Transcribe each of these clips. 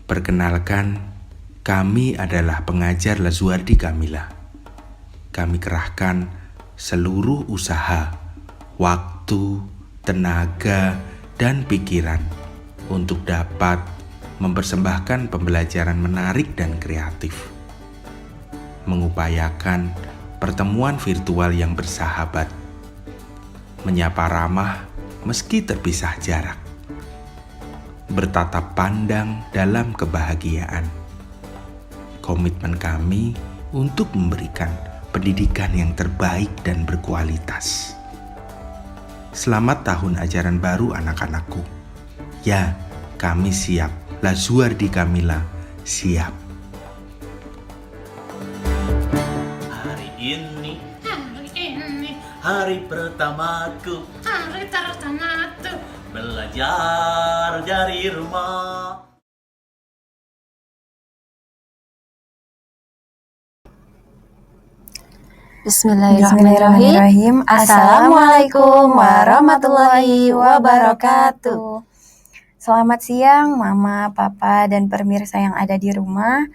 Perkenalkan, kami adalah pengajar Lazuardi Kamila. Kami kerahkan seluruh usaha, waktu, tenaga, dan pikiran untuk dapat mempersembahkan pembelajaran menarik dan kreatif. Mengupayakan pertemuan virtual yang bersahabat, menyapa ramah meski terpisah jarak, bertatap pandang dalam kebahagiaan. Komitmen kami untuk memberikan pendidikan yang terbaik dan berkualitas. Selamat tahun ajaran baru anak-anakku. Ya, kami siap. Lazuardi Kamila siap. Hari ini hari pertamaku belajar dari rumah. Bismillahirrahmanirrahim. Assalamualaikum warahmatullahi wabarakatuh. Selamat siang Mama, Papa, dan pemirsa yang ada di rumah.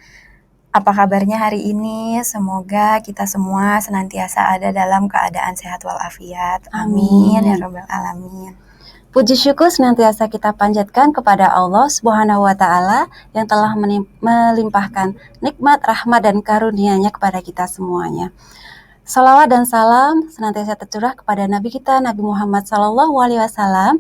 Apa kabarnya hari ini? Semoga kita semua senantiasa ada dalam keadaan sehat walafiat. Amin ya rabbal alamin. Puji syukur senantiasa kita panjatkan kepada Allah Subhanahu wa Ta'ala yang telah melimpahkan nikmat, rahmat, dan karunia-Nya kepada kita semuanya. Salawat dan salam senantiasa tercurah kepada Nabi kita Nabi Muhammad SAW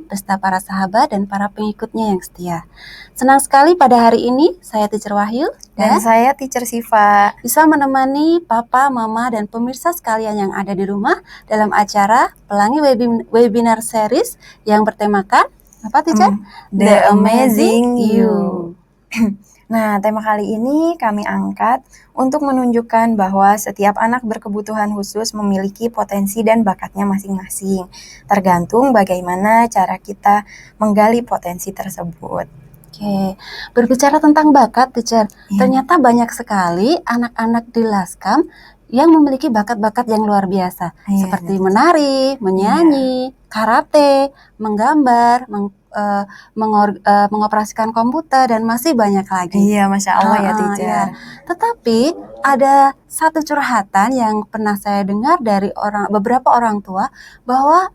beserta para sahabat dan para pengikutnya yang setia. Senang sekali pada hari ini saya Teacher Wahyu Dan saya Teacher Siva bisa menemani Papa, Mama, dan pemirsa sekalian yang ada di rumah dalam acara Pelangi Webinar Series yang bertemakan apa Teacher? The Amazing You. Nah, tema kali ini kami angkat untuk menunjukkan bahwa setiap anak berkebutuhan khusus memiliki potensi dan bakatnya masing-masing. Tergantung bagaimana cara kita menggali potensi tersebut. Oke, berbicara tentang bakat, Teacher, ternyata banyak sekali anak-anak di Laskam yang memiliki bakat-bakat yang luar biasa, seperti menari, menyanyi, karate, menggambar, mengoperasikan komputer, dan masih banyak lagi. Iya, Masya Allah ya Teacher. Tetapi ada satu curhatan yang pernah saya dengar dari beberapa orang tua bahwa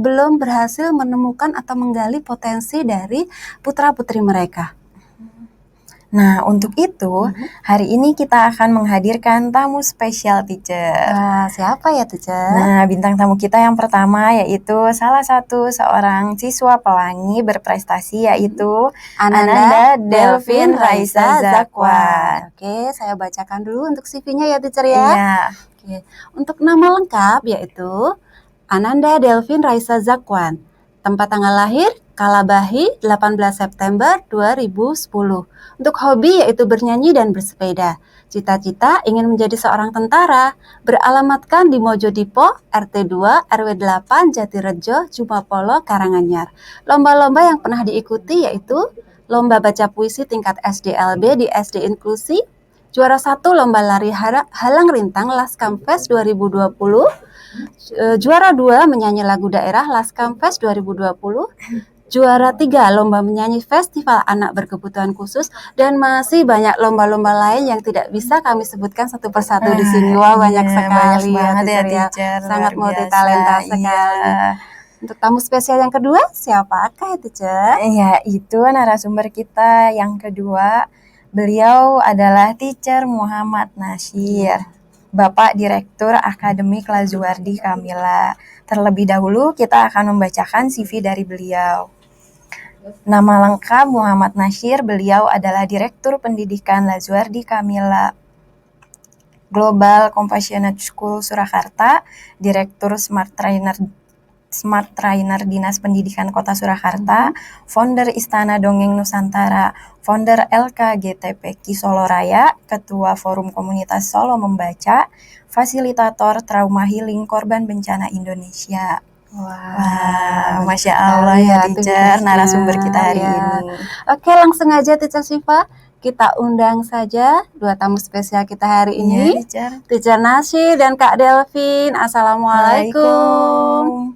belum berhasil menemukan atau menggali potensi dari putra-putri mereka. Nah, untuk itu, hari ini kita akan menghadirkan tamu spesial Teacher. Siapa ya Teacher? Nah, bintang tamu kita yang pertama yaitu salah satu seorang siswa pelangi berprestasi yaitu Ananda Delvin Raisa Zakwan. Oke, saya bacakan dulu untuk CV-nya ya Teacher ya. Iya. Oke, untuk nama lengkap yaitu Ananda Delvin Raisa Zakwan. Tempat tanggal lahir Kalabahi 18 September 2010. Untuk hobi yaitu bernyanyi dan bersepeda. Cita-cita ingin menjadi seorang tentara. Beralamatkan di Mojodipo, RT 2, RW 8, Jatirejo, Jumapolo, Karanganyar. Lomba-lomba yang pernah diikuti yaitu lomba baca puisi tingkat SDLB di SD Inklusi, juara 1 lomba lari halang rintang Laskam Fest 2020, juara 2 menyanyi lagu daerah Laskam Fest 2020, juara 3 lomba menyanyi Festival Anak Berkebutuhan Khusus, dan masih banyak lomba-lomba lain yang tidak bisa kami sebutkan satu persatu di sini. Wah, banyak sekali banyak ya Teacher. Sangat multitalenta sekali. Untuk tamu spesial yang kedua, siapakah itu, Teacher? Ya, itu narasumber kita yang kedua. Beliau adalah Teacher Muhammad Nasyir, Bapak Direktur Akademik Lazuardi Kamila. Terlebih dahulu kita akan membacakan CV dari beliau. Nama lengkap Muhammad Nasyir, beliau adalah Direktur Pendidikan Lazuardi Kamila Global Compassionate School Surakarta, Direktur Smart Trainer Dinas Pendidikan Kota Surakarta, founder Istana Dongeng Nusantara, founder LKGTP Ki Solo Raya, Ketua Forum Komunitas Solo Membaca, fasilitator Trauma Healing Korban Bencana Indonesia. Wah, Masya Allah ya Teacher, narasumber kita hari ini. Oke, langsung aja Teacher Siva, kita undang saja dua tamu spesial kita hari ini, Teacher Nasyir dan Kak Delvin. Assalamualaikum.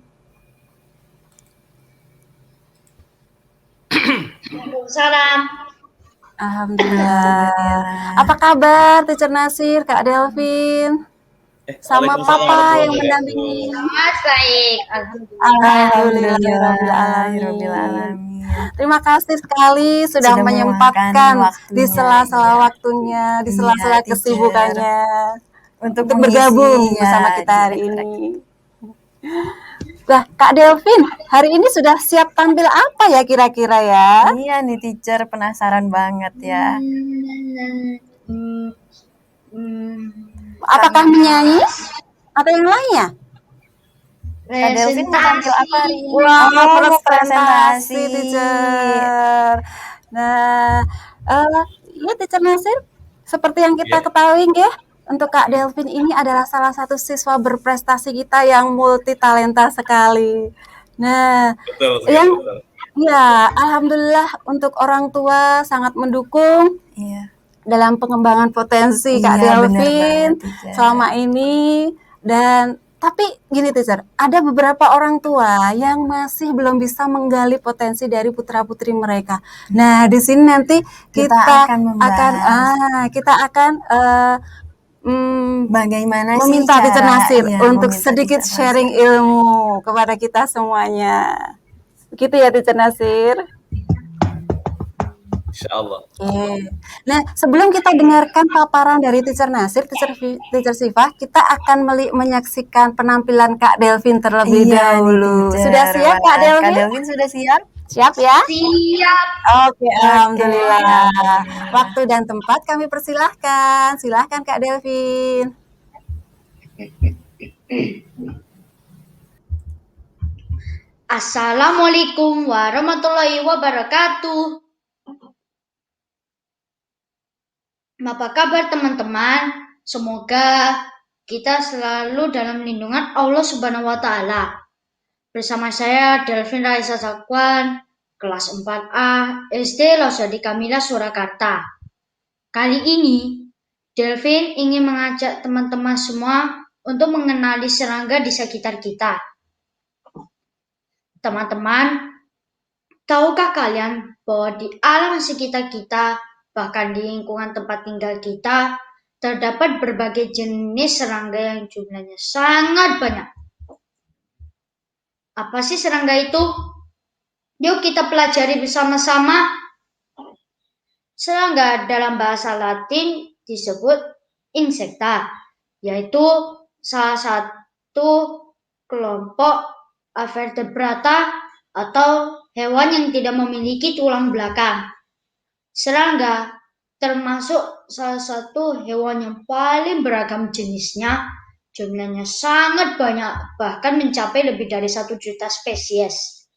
Waalaikumsalam. Alhamdulillah. Alhamdulillah. Apa kabar Teacher Nasir, Kak Delvin? Sama Waalaikumsalam Papa warahmatullahi yang wabarakatuh. mendampingi. Sangat baik, alhamdulillah. Alhamdulillahirobbilalamin. Alhamdulillahirobbilalamin. Terima kasih sekali sudah Sudah meluangkan menyempatkan di waktunya, sela-sela iya. waktunya, di Iya, sela-sela teacher. kesibukannya Untuk untuk mengisi bergabung ya bersama kita di hari acara ini. Nah, Kak Delvin, hari ini sudah siap tampil apa ya kira-kira ya? Iya nih teacher, penasaran banget ya. Apakah menyanyi atau yang lainnya? Kak Delvin mau tampil apa hari ini? Wah, Oh, mau presentasi, teacher. Nah, ya teacher Nasir, seperti yang kita ketahui ya, untuk Kak Delvin ini adalah salah satu siswa berprestasi kita yang multi talenta sekali. Nah, Betul, yang betul. ya, alhamdulillah untuk orang tua sangat mendukung Iya. dalam pengembangan potensi Kak Iya, bener Delvin banget, teacher. selama ini. Dan tapi gini teacher, ada beberapa orang tua yang masih belum bisa menggali potensi dari putra-putri mereka. Nah, di sini nanti Kita akan membahas. kita akan Bagaimana sih meminta teacher cara Nasir untuk meminta sedikit teacher sharing Nasir. ilmu kepada kita semuanya. Begitu ya teacher Nasir. Insya Allah. Oke. Nah, sebelum kita dengarkan paparan dari Teacher Nasir, Teacher Sifah, kita akan menyaksikan penampilan Kak Delvin terlebih Iya nih, dahulu. teacher. Sudah siap Kak Wah, Delvin? Kak Delvin sudah siap? Siap ya? Siap. Oke, alhamdulillah. Waktu dan tempat kami persilahkan. Silahkan Kak Delvin. Assalamualaikum warahmatullahi wabarakatuh. Apa kabar teman-teman? Semoga kita selalu dalam lindungan Allah Subhanahu wa taala. Bersama saya Delvin Raisa Zakwan, kelas 4A SD Losadi Kamila Surakarta. Kali ini Delvin ingin mengajak teman-teman semua untuk mengenali serangga di sekitar kita. Teman-teman, tahukah kalian bahwa di alam sekitar kita, bahkan di lingkungan tempat tinggal kita, terdapat berbagai jenis serangga yang jumlahnya sangat banyak. Apa sih serangga itu? Yuk kita pelajari bersama-sama. Serangga dalam bahasa Latin disebut insecta, yaitu salah satu kelompok vertebrata atau hewan yang tidak memiliki tulang belakang. Serangga termasuk salah satu hewan yang paling beragam jenisnya, jumlahnya sangat banyak, bahkan mencapai lebih dari 1 juta spesies.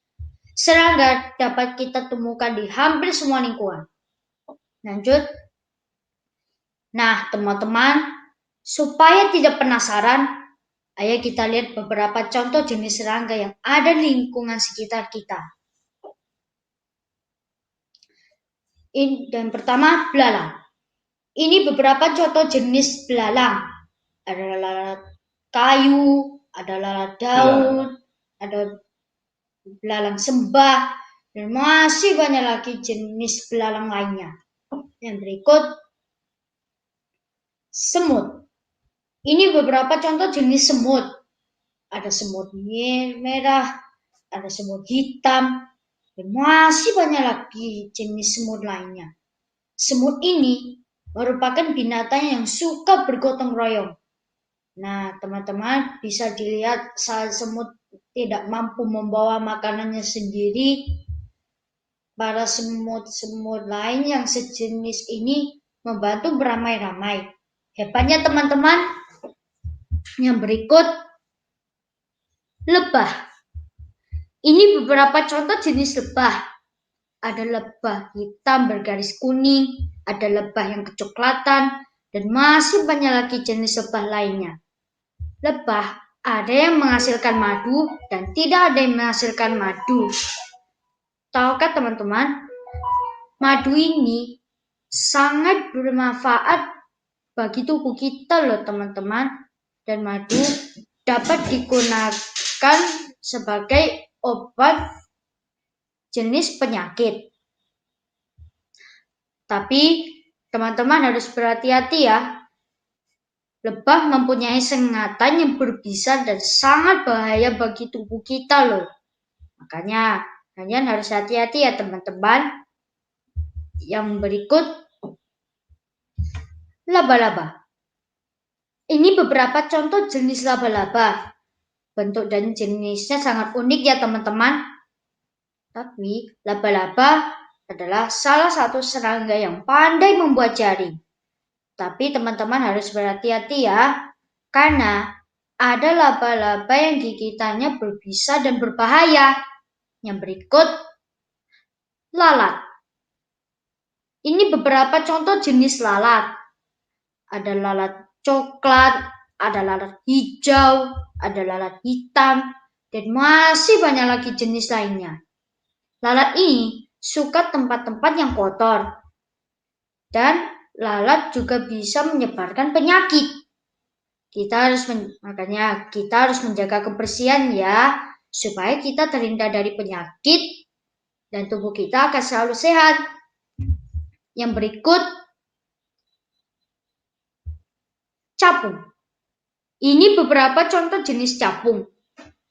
Serangga dapat kita temukan di hampir semua lingkungan. Lanjut. Nah, teman-teman, supaya tidak penasaran, ayo kita lihat beberapa contoh jenis serangga yang ada di lingkungan sekitar kita. Dan pertama, belalang. Ini beberapa contoh jenis belalang. Ada lalat kayu, ada lalat daun, ada belalang sembah, dan masih banyak lagi jenis belalang lainnya. Yang berikut, semut. Ini beberapa contoh jenis semut. Ada semut merah, ada semut hitam, dan masih banyak lagi jenis semut lainnya. Semut ini merupakan binatang yang suka bergotong royong. Nah, teman-teman bisa dilihat saat semut tidak mampu membawa makanannya sendiri, para semut-semut lain yang sejenis ini membantu beramai-ramai. Hebatnya teman-teman. Yang berikut, lebah. Ini beberapa contoh jenis lebah. Ada lebah hitam bergaris kuning, ada lebah yang kecoklatan, dan masih banyak lagi jenis lebah lainnya. Lebah ada yang menghasilkan madu dan tidak ada yang menghasilkan madu. Tahukah teman-teman, madu ini sangat bermanfaat bagi tubuh kita loh teman-teman. Dan madu dapat digunakan sebagai obat jenis penyakit. Tapi teman-teman harus berhati-hati ya. Lebah mempunyai sengatan yang berbisa dan sangat bahaya bagi tubuh kita loh. Makanya kalian harus hati-hati ya teman-teman. Yang berikut, laba-laba. Ini beberapa contoh jenis laba-laba. Bentuk dan jenisnya sangat unik ya teman-teman. Tapi laba-laba adalah salah satu serangga yang pandai membuat jaring. Tapi teman-teman harus berhati-hati ya, karena ada laba-laba yang gigitannya berbisa dan berbahaya. Yang berikut, lalat. Ini beberapa contoh jenis lalat. Ada lalat coklat, ada lalat hijau, ada lalat hitam, dan masih banyak lagi jenis lainnya. Lalat ini suka tempat-tempat yang kotor. Dan lalat juga bisa menyebarkan penyakit. Makanya kita harus menjaga kebersihan ya, supaya kita terhindar dari penyakit dan tubuh kita akan selalu sehat. Yang berikut, capung. Ini beberapa contoh jenis capung.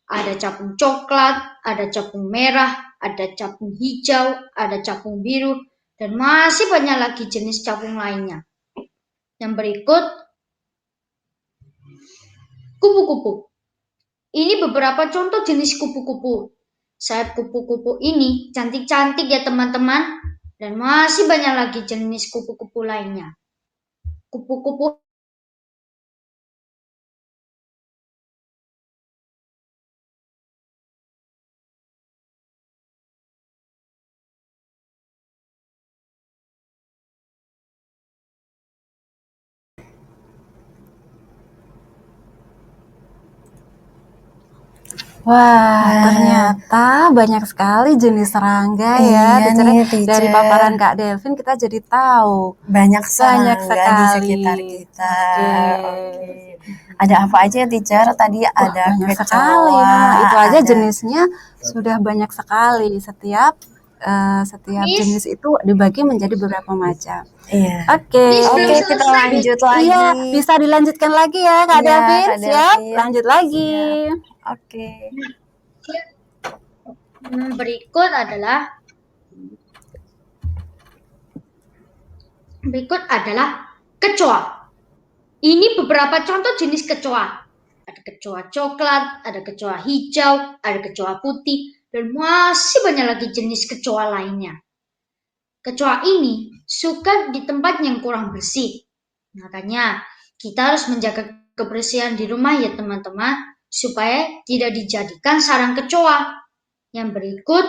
Ada capung coklat, ada capung merah, ada capung hijau, ada capung biru, dan masih banyak lagi jenis capung lainnya. Yang berikut, kupu-kupu. Ini beberapa contoh jenis kupu-kupu. Sayap kupu-kupu ini cantik-cantik ya teman-teman, dan masih banyak lagi jenis kupu-kupu lainnya. Kupu-kupu Wah, ternyata banyak sekali jenis serangga ya. Iya Teacher. nih, teacher. Dari paparan Kak Delvin kita jadi tahu. Banyak serangga di sekali. sekitar kita. Oke. Ada apa aja ya, teacher? Tadi ada Banyak kecoa. sekali. Nah, itu aja ada- jenisnya sudah banyak sekali. Setiap jenis itu dibagi menjadi beberapa macam. Iya. Oke, Oke, kita lanjut lagi. Iya, bisa dilanjutkan lagi ya Kak Iya, Delvin. Kak Siap? Delvin. Lanjut lagi. Oke. berikut adalah kecoa. Ini beberapa contoh jenis kecoa. Ada kecoa coklat, ada kecoa hijau, ada kecoa putih, dan masih banyak lagi jenis kecoa lainnya. Kecoa ini suka di tempat yang kurang bersih. Makanya kita harus menjaga kebersihan di rumah ya teman-teman, supaya tidak dijadikan sarang kecoa. Yang berikut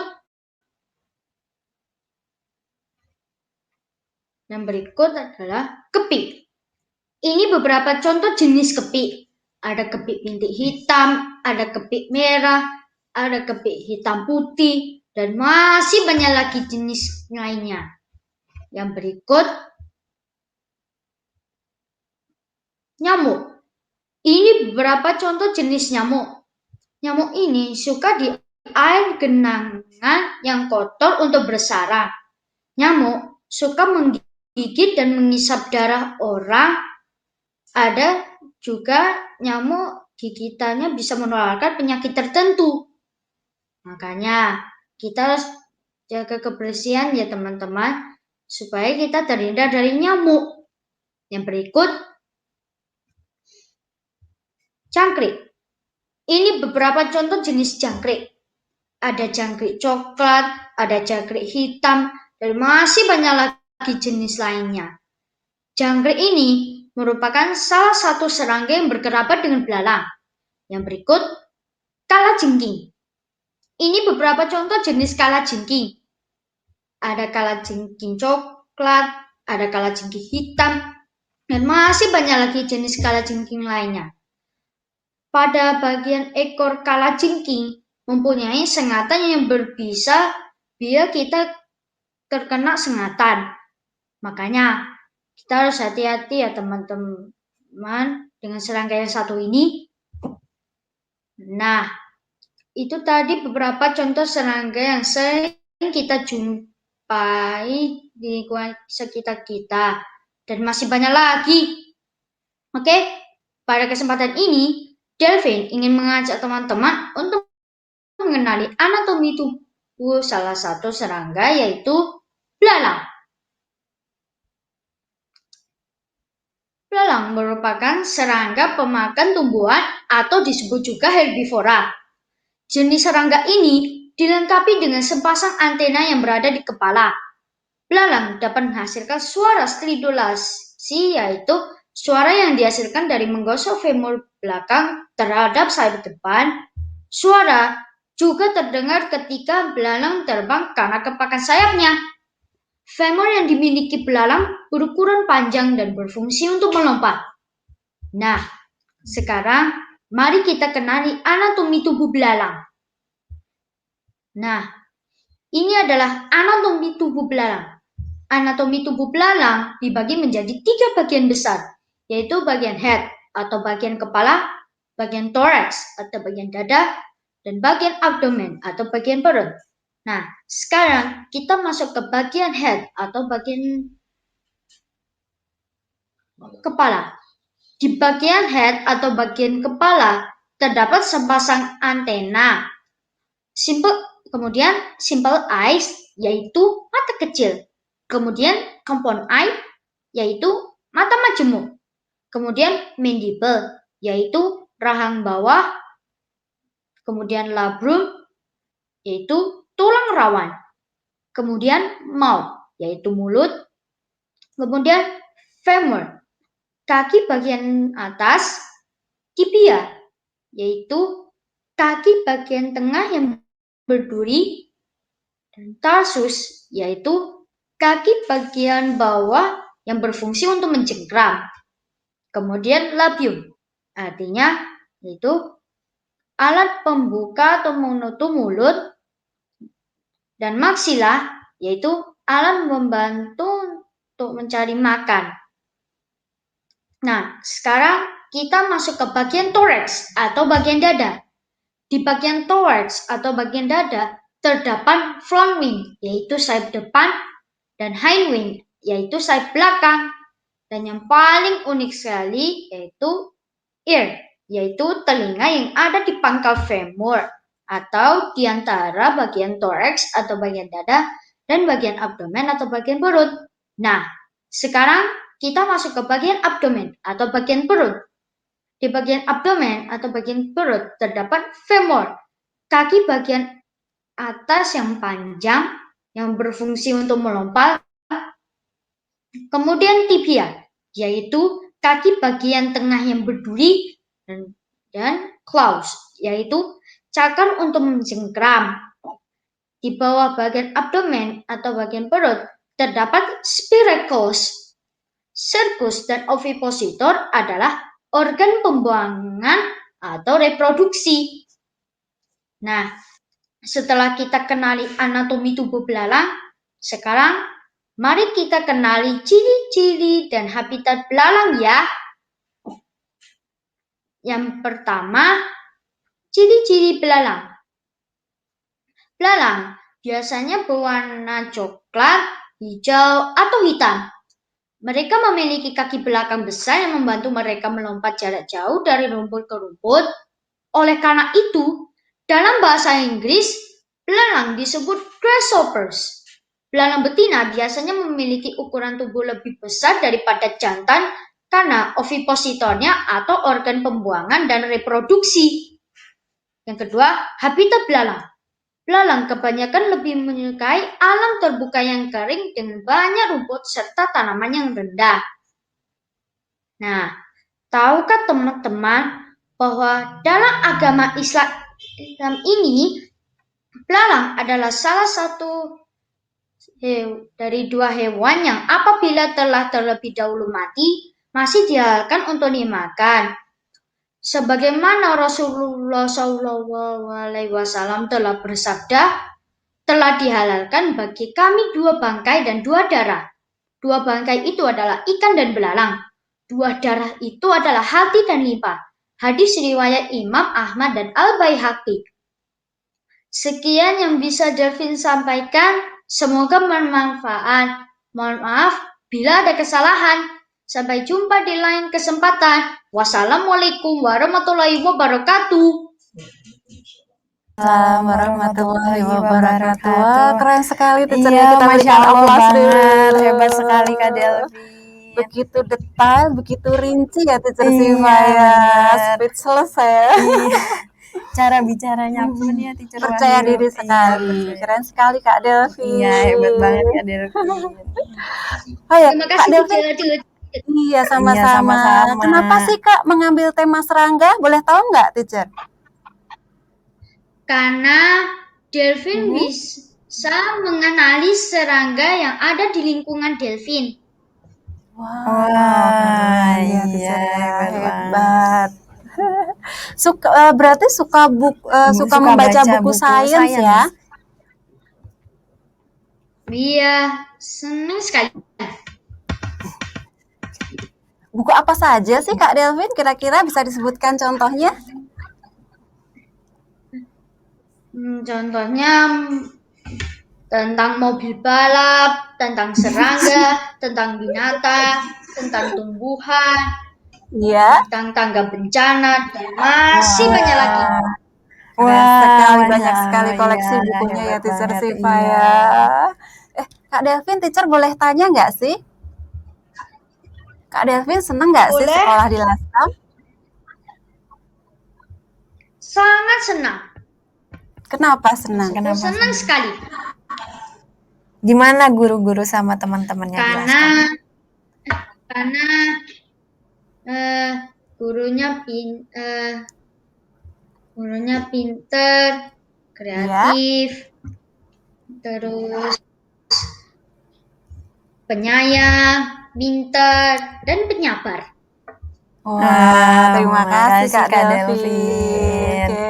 adalah kepik. Ini beberapa contoh jenis kepik. Ada kepik bintik hitam, ada kepik merah, ada kepik hitam putih, dan masih banyak lagi jenis lainnya. Yang berikut, nyamuk. Ini beberapa contoh jenis nyamuk. Nyamuk ini suka di air genangan yang kotor untuk bersarang. Nyamuk suka menggigit dan mengisap darah orang. Ada juga nyamuk gigitannya bisa menularkan penyakit tertentu. Makanya kita harus jaga kebersihan ya teman-teman, supaya kita terhindar dari nyamuk. Yang berikut, jangkrik. Ini beberapa contoh jenis jangkrik. Ada jangkrik coklat, ada jangkrik hitam, dan masih banyak lagi jenis lainnya. Jangkrik ini merupakan salah satu serangga yang berkerabat dengan belalang. Yang berikut, kalajengking. Ini beberapa contoh jenis kalajengking. Ada kalajengking coklat, ada kalajengking hitam, dan masih banyak lagi jenis kalajengking lainnya. Pada bagian ekor kalajengking mempunyai sengatan yang berbisa bila kita terkena sengatan. Makanya kita harus hati-hati ya teman-teman dengan serangga yang satu ini. Nah, itu tadi beberapa contoh serangga yang sering kita jumpai menjumpai di lingkungan sekitar kita. Dan masih banyak lagi. Oke, pada kesempatan ini, Delvin ingin mengajak teman-teman untuk mengenali anatomi tubuh salah satu serangga, yaitu belalang. Belalang merupakan serangga pemakan tumbuhan atau disebut juga herbivora. Jenis serangga ini dilengkapi dengan sepasang antena yang berada di kepala. Belalang dapat menghasilkan suara stridulasi, yaitu suara yang dihasilkan dari menggosok femur belakang terhadap sayap depan. Suara juga terdengar ketika belalang terbang karena kepakan sayapnya. Femur yang dimiliki belalang berukuran panjang dan berfungsi untuk melompat. Nah, sekarang mari kita kenali anatomi tubuh belalang. Nah, ini adalah anatomi tubuh belalang. Anatomi tubuh belalang dibagi menjadi 3 bagian besar, yaitu bagian head atau bagian kepala, bagian thorax atau bagian dada, dan bagian abdomen atau bagian perut. Nah, sekarang kita masuk ke bagian head atau bagian kepala. Di bagian head atau bagian kepala terdapat sepasang antena. Kemudian simple eyes, yaitu mata kecil. Kemudian compound eye, yaitu mata majemuk. Kemudian mandible, yaitu rahang bawah. Kemudian labrum, yaitu tulang rawan. Kemudian mouth, yaitu mulut. Kemudian femur, kaki bagian atas. Tibia, yaitu kaki bagian tengah yang berduri. Dan tarsus, yaitu kaki bagian bawah yang berfungsi untuk mencengkram. Kemudian labium, artinya yaitu alat pembuka atau menutup mulut. Dan maksila, yaitu alat membantu untuk mencari makan. Nah, sekarang kita masuk ke bagian thorax atau bagian dada. Di bagian thorax atau bagian dada terdapat front wing, yaitu sayap depan, dan hind wing, yaitu sayap belakang. Dan yang paling unik sekali yaitu ear, yaitu telinga yang ada di pangkal femur atau di antara bagian thorax atau bagian dada dan bagian abdomen atau bagian perut. Nah, sekarang kita masuk ke bagian abdomen atau bagian perut. Di bagian abdomen atau bagian perut terdapat femur, kaki bagian atas yang panjang yang berfungsi untuk melompat. Kemudian tibia, yaitu kaki bagian tengah yang berduri, dan claws, yaitu cakar untuk mencengkram. Di bawah bagian abdomen atau bagian perut terdapat spiracles. Cercus dan ovipositor adalah organ pembuangan atau reproduksi. Nah, setelah kita kenali anatomi tubuh belalang, sekarang mari kita kenali ciri-ciri dan habitat belalang ya. Yang pertama, ciri-ciri belalang. Belalang biasanya berwarna coklat, hijau, atau hitam. Mereka memiliki kaki belakang besar yang membantu mereka melompat jarak jauh dari rumput ke rumput. Oleh karena itu, dalam bahasa Inggris, belalang disebut grasshoppers. Belalang betina biasanya memiliki ukuran tubuh lebih besar daripada jantan karena ovipositornya atau organ pembuangan dan reproduksi. Yang kedua, habitat belalang. Belalang kebanyakan lebih menyukai alam terbuka yang kering dengan banyak rumput serta tanaman yang rendah. Nah, tahukah teman-teman bahwa dalam agama Islam ini, belalang adalah salah satu dari 2 hewan yang apabila telah terlebih dahulu mati, masih dihalalkan untuk dimakan. Sebagaimana Rasulullah SAW telah bersabda, telah dihalalkan bagi kami 2 bangkai dan 2 darah. 2 bangkai itu adalah ikan dan belalang. 2 darah itu adalah hati dan limpa. Hadis riwayat Imam Ahmad dan Al-Baihaqi. Sekian yang bisa Delvin sampaikan. Semoga bermanfaat. Mohon maaf bila ada kesalahan. Sampai jumpa di lain kesempatan. Wassalamualaikum warahmatullahi wabarakatuh. Assalamualaikum warahmatullahi wabarakatuh. Wah, keren sekali teacher Iya, kita Masya berikan Allah applause banget. dulu. Hebat sekali Kak Delvin. Begitu detail, begitu rinci ya teacher Iya, Siva ya. bener. Speechless ya. Iya. Cara bicaranya pun ya Teacher Percaya Wahyu. diri Iya, sekali. percaya. Keren sekali Kak Delvin. Iya, hebat banget Kak Delvin. Oh ya, Terima Kak kasih Delvin. teacher Adul. Iya, Iya, sama-sama. sama-sama. Kenapa sih Kak mengambil tema serangga? Boleh tahu nggak, teacher? Karena delfin bisa mengenali serangga yang ada di lingkungan delfin. Wah, Wah, keren ya, iya, teacher ya. hebat banget. Hebat. Berarti suka Suka membaca baca buku buku sains ya? sains. Iya, senang sekali. Buku apa saja sih Kak Delvin? Kira-kira bisa disebutkan contohnya? Contohnya tentang mobil balap, tentang serangga, tentang binatang, tentang tumbuhan, Iya. tentang tangga bencana, dan masih banyak lagi. Keren sekali, Masya banyak sekali Allah, koleksi iya, bukunya ya hebat teacher banget, Siva iya. ya. Kak Delvin, teacher boleh tanya nggak sih? Kak Delvin seneng nggak sih Boleh. sekolah di Laskam? Sangat senang. Kenapa senang? Kenapa Senang sekali. Gimana guru-guru sama teman-temannya di Laskam? Karena gurunya pinter, kreatif, terus penyayang, pintar, dan penyabar. Wah, terima kasih makasih, Kak Delvin. Delvin. Oke.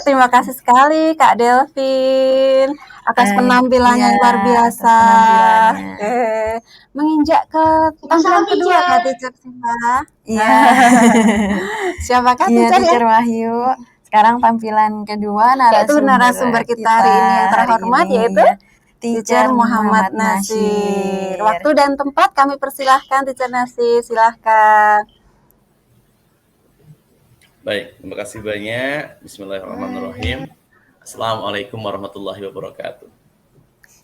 Terima kasih sekali Kak Delvin atas penampilannya Iya, luar biasa. atas penampilannya. Oke. Menginjak ke tampilan kedua Kak Teacher Siva. Iya. Siapakah Iya, teacher ya? Teacher Wahyu. Sekarang tampilan kedua Yaitu narasumber kita hari ini yang terhormat, yaitu Teacher Muhammad Nasir. Waktu dan tempat kami persilahkan Teacher Nasir, silahkan. Baik, terima kasih banyak. Bismillahirrahmanirrahim. Assalamualaikum warahmatullahi wabarakatuh.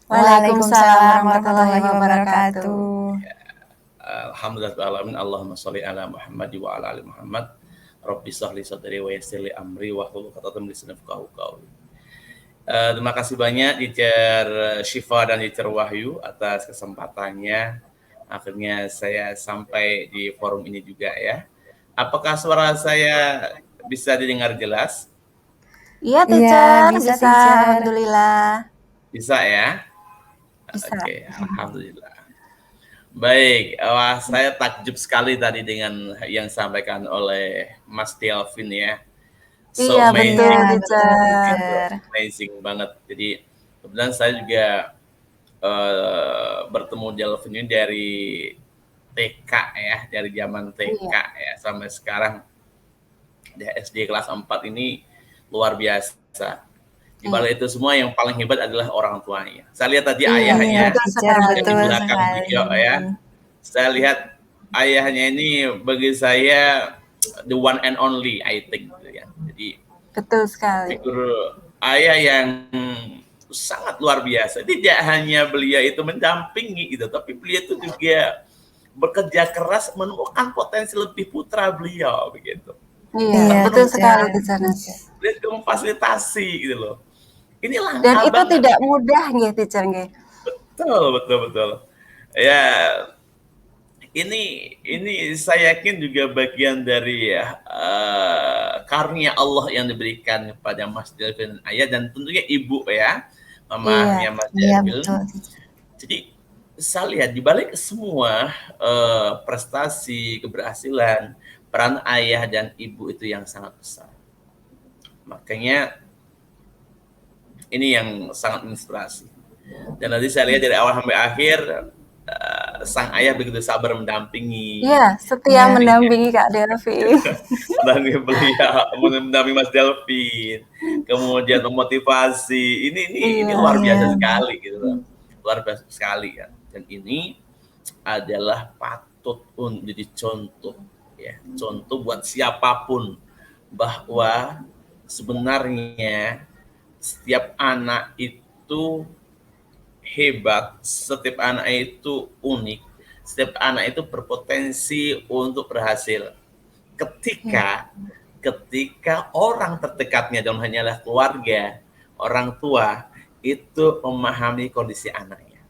Waalaikumsalam warahmatullahi wabarakatuh. Alhamdulillahirrahmanirrahim. Allahumma sholli ala Muhammad wa ala ali Muhammad. Rabbi shrahli sadri wa yassir li amri wahlul 'uqdatam min lisani yafqahu qawli. Terima kasih banyak Teacher Syifa dan Teacher Wahyu atas kesempatannya. Akhirnya saya sampai di forum ini juga ya. Apakah suara saya bisa didengar jelas? Iya, Teacher, Iya, bisa, bisa. Teacher. Alhamdulillah. Bisa ya? Bisa. Oke, alhamdulillah. Baik, wah saya takjub sekali tadi dengan yang disampaikan oleh Mas Delvin ya. Iya, betul, Iya, Teacher. Amazing banget. Jadi kebetulan saya juga bertemu Delvin ini dari TK ya, dari zaman TK ya sampai sekarang di SD kelas 4 ini luar biasa. Di balik itu semua yang paling hebat adalah orang tuanya. Saya lihat tadi ayahnya Teacher, yang di betul belakang sekali. video ya. Saya lihat ayahnya ini bagi saya the one and only I think gitu ya. Jadi Betul sekali. figur ayah yang sangat luar biasa. Tidak hanya beliau itu mendampingi gitu, tapi beliau itu juga bekerja keras menemukan potensi lebih putra beliau begitu. Iya, betul sekali, Teacher Nasir. Dia juga memfasilitasi gitu loh. Inilah Dan itu abang. tidak mudah nggih, Teacher nggih. Betul. Ya, ini saya yakin juga bagian dari karunia Allah yang diberikan kepada Mas Delvin ayah dan tentunya ibu ya, mamahnya Mas Iya, Delvin. betul. Jadi saya lihat di balik semua prestasi, keberhasilan, peran ayah dan ibu itu yang sangat besar. Makanya ini yang sangat menginspirasi. Dan nanti saya lihat dari awal sampai akhir sang ayah begitu sabar mendampingi, Iya, setia Iya. mendampingi Kak Delvin. mendampingi beliau, mendampingi Mas Delvin, kemudian memotivasi. Ini Iya. luar biasa Iya. sekali gitu loh, luar biasa sekali ya. Dan ini adalah patut untuk jadi contoh ya, contoh buat siapapun bahwa sebenarnya setiap anak itu hebat, setiap anak itu unik, setiap anak itu berpotensi untuk berhasil. Ketika orang terdekatnya dalam hanyalah keluarga, orang tua itu memahami kondisi anaknya.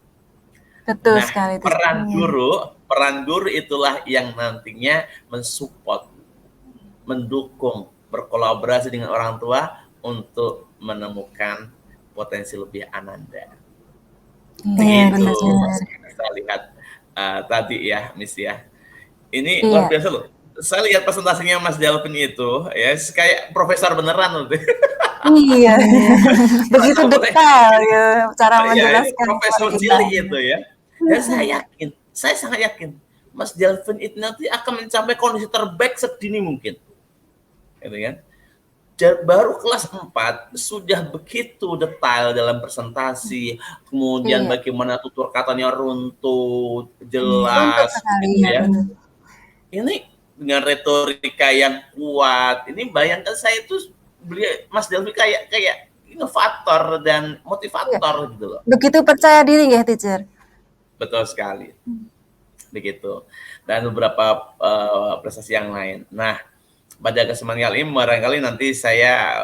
Betul Nah, sekali itu. peran guru itulah yang nantinya mensupport, mendukung, berkolaborasi dengan orang tua untuk menemukan potensi lebih Ananda. Iya, Begitu benar. saya lihat tadi ya, Miss ya. Ini luar Iya. biasa loh. Saya lihat presentasinya Mas Delvin itu ya kayak profesor beneran loh. Iya. Begitu Boleh. detail ya cara Ya, ini menjelaskan profesor kepada kita. cilik itu ya. Dan saya sangat yakin Mas Delvin itu nanti akan mencapai kondisi terbaik sedini mungkin. Gitu kan? Baru kelas 4 sudah begitu detail dalam presentasi, kemudian Iya. bagaimana tutur katanya runtut, Runtut jelas sekali gitu ya. ya. Ini dengan retorika yang kuat. Ini bayangkan saya itu Mas Delvin kayak inovator dan motivator gitu loh. Begitu percaya diri ya, teacher. Betul sekali. Begitu. Dan beberapa prestasi yang lain. Nah, pada kesempatan kali ini barangkali nanti saya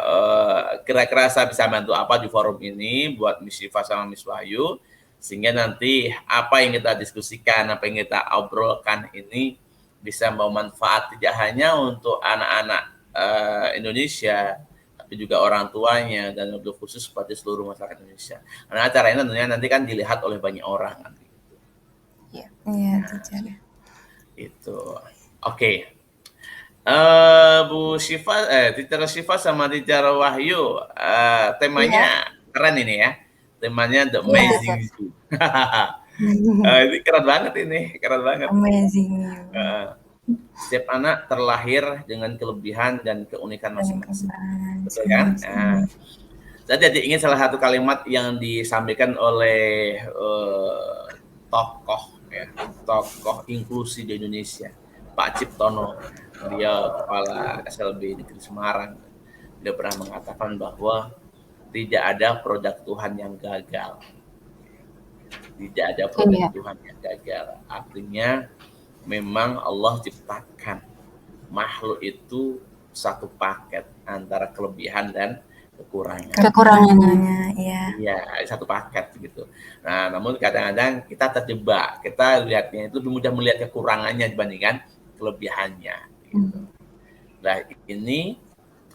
kira-kira saya bisa bantu apa di forum ini buat Miss Syifa sama Miss Wahyu, sehingga nanti apa yang kita diskusikan, apa yang kita obrolkan ini bisa membawa manfaat tidak hanya untuk anak-anak Indonesia, tapi juga orang tuanya dan lebih khusus pada seluruh masyarakat Indonesia. Karena acara ini tentunya nanti kan dilihat oleh banyak orang nanti. Iya, teacher. Itu. Oke. Bu Syifa, Teacher Syifa sama Teacher Wahyu, temanya keren ini ya. Temanya The Amazing You. Ini keren banget ini, keren banget. Amazing. Setiap anak terlahir dengan kelebihan dan keunikan masing-masing. Betul kan? Nah, saya jadi ingin salah satu kalimat yang disampaikan oleh tokoh inklusi di Indonesia, Pak Ciptono. Dia kepala SLB Negeri Semarang. Dia pernah mengatakan bahwa tidak ada produk Tuhan yang gagal. Tidak ada produk Tuhan yang gagal. Artinya memang Allah ciptakan makhluk itu satu paket antara kelebihan dan kekurangannya. Iya, satu paket gitu. Nah, namun kadang-kadang kita terjebak. Kita lihatnya itu lebih mudah melihat kekurangannya dibandingkan kelebihannya. Gitu. Nah, ini